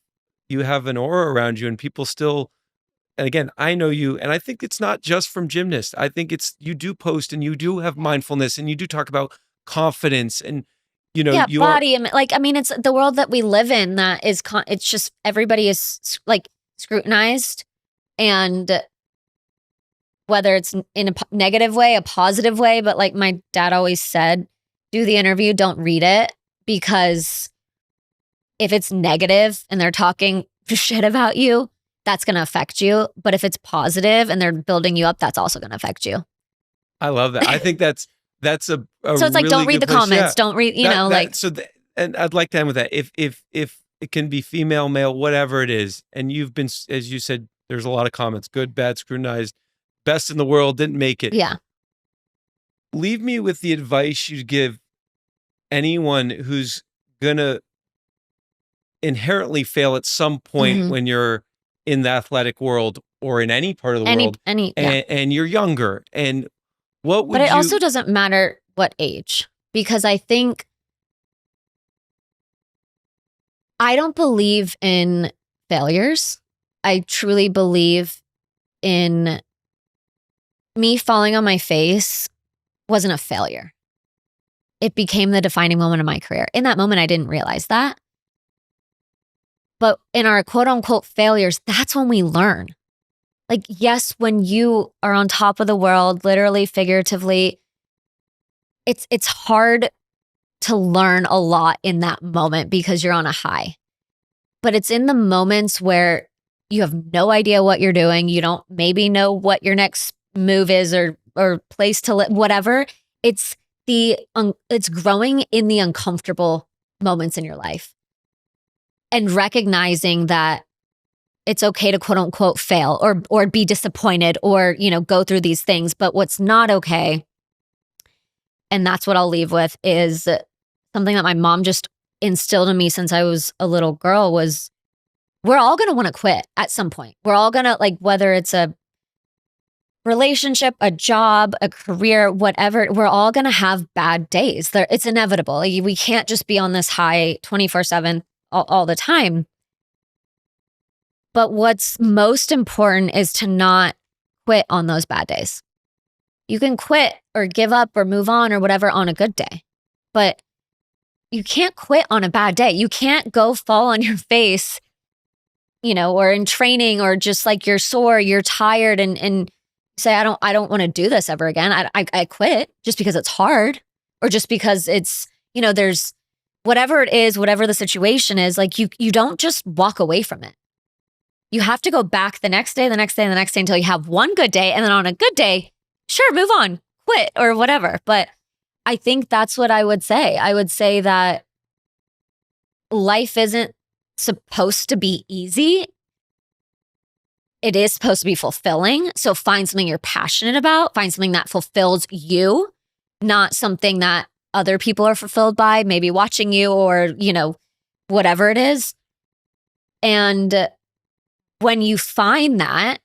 an aura around you and people still, and again, I know you, and I think it's not just from gymnasts. I think you do post and you do have mindfulness and you do talk about confidence and, body. It's the world that we live in that is, it's just everybody is like scrutinized, and whether it's in a negative way, a positive way, but like my dad always said, do the interview, don't read it, because if it's negative and they're talking shit about you, that's going to affect you. But if it's positive and they're building you up, that's also going to affect you. I love that. I think that's a so it's like, really don't read the place. comments. Yeah. Don't read, and I'd like to end with that. If it can be female, male, whatever it is, and you've been, as you said, there's a lot of comments, good, bad, scrutinized, best in the world, didn't make it. Yeah. Leave me with the advice you'd give anyone who's going to inherently fail at some point when you're in the athletic world or in any part of the world and you're younger. And what would But it also doesn't matter what age, because I think I don't believe in failures. I truly believe in me falling on my face wasn't a failure. It became the defining moment of my career. In that moment, I didn't realize that. But in our quote unquote failures, that's when we learn. Like, yes, when you are on top of the world, literally, figuratively, it's hard to learn a lot in that moment because you're on a high. But it's in the moments where you have no idea what you're doing. You don't maybe know what your next move is or place to live, whatever. It's growing in the uncomfortable moments in your life and recognizing that it's okay to quote unquote fail or be disappointed or, go through these things. But what's not okay, and that's what I'll leave with, is something that my mom just instilled in me since I was a little girl was we're all going to want to quit at some point. We're all going to, like, whether it's a relationship, a job, a career, whatever, we're all going to have bad days. It's inevitable. We can't just be on this high 24/7 all the time. But what's most important is to not quit on those bad days. You can quit or give up or move on or whatever on a good day, but you can't quit on a bad day. You can't go fall on your face, or in training or just like you're sore, you're tired and say, I don't want to do this ever again. I quit just because it's hard or just because it's, there's whatever it is, whatever the situation is, like you don't just walk away from it. You have to go back the next day, the next day, and the next day until you have one good day. And then on a good day, sure, move on, quit or whatever. But I think that's what I would say. I would say that life isn't supposed to be easy. It is supposed to be fulfilling. So find something you're passionate about, find something that fulfills you, not something that other people are fulfilled by, maybe watching you or, whatever it is. And when you find that,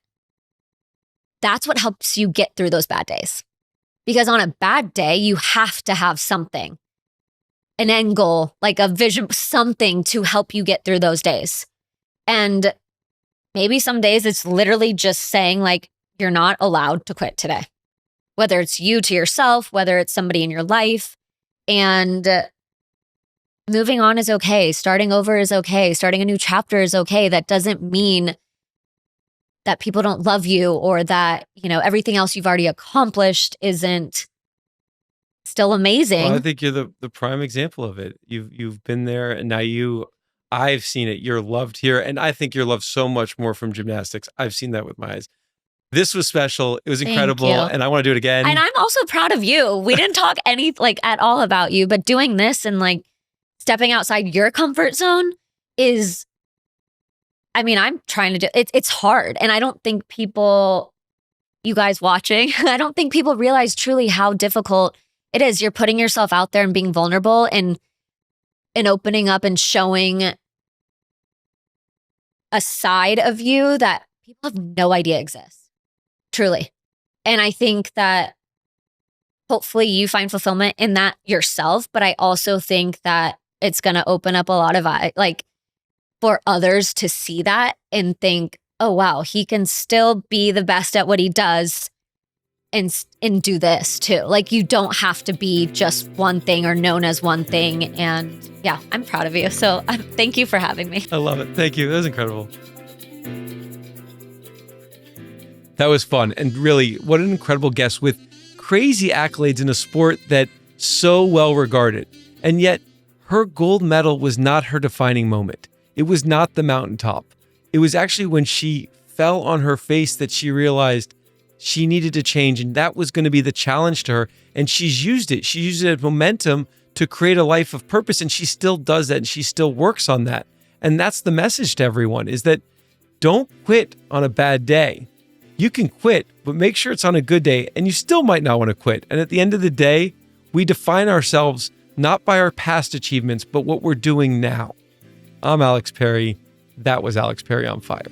that's what helps you get through those bad days. Because on a bad day, you have to have something, an end goal, like a vision, something to help you get through those days. And maybe some days it's literally just saying like, you're not allowed to quit today, whether it's you to yourself, whether it's somebody in your life. And moving on is okay. Starting over is okay. Starting a new chapter is okay. That doesn't mean that people don't love you or that, everything else you've already accomplished isn't still amazing. Well, I think you're the prime example of it. You've been there and now I've seen it. You're loved here. And I think you're loved so much more from gymnastics. I've seen that with my eyes. This was special. It was incredible. And I want to do it again. And I'm also proud of you. We didn't talk at all about you, but doing this and like stepping outside your comfort zone is, I'm trying to do it. It's hard. And I don't think people, you guys watching, I don't think people realize truly how difficult it is. You're putting yourself out there and being vulnerable and opening up and showing a side of you that people have no idea exists. Truly. And I think that hopefully you find fulfillment in that yourself. But I also think that it's going to open up a lot of for others to see that and think, oh, wow, he can still be the best at what he does and do this too. Like you don't have to be just one thing or known as one thing. And yeah, I'm proud of you. So thank you for having me. I love it. Thank you. That was incredible. That was fun. And really, what an incredible guest with crazy accolades in a sport that so well regarded. And yet her gold medal was not her defining moment. It was not the mountaintop. It was actually when she fell on her face that she realized she needed to change. And that was going to be the challenge to her. And she's used it. She used it as momentum to create a life of purpose. And she still does that. And she still works on that. And that's the message to everyone, is that don't quit on a bad day. You can quit, but make sure it's on a good day. And you still might not want to quit. And at the end of the day, we define ourselves not by our past achievements, but what we're doing now. I'm Alex Perry. That was Alex Perry on Fire.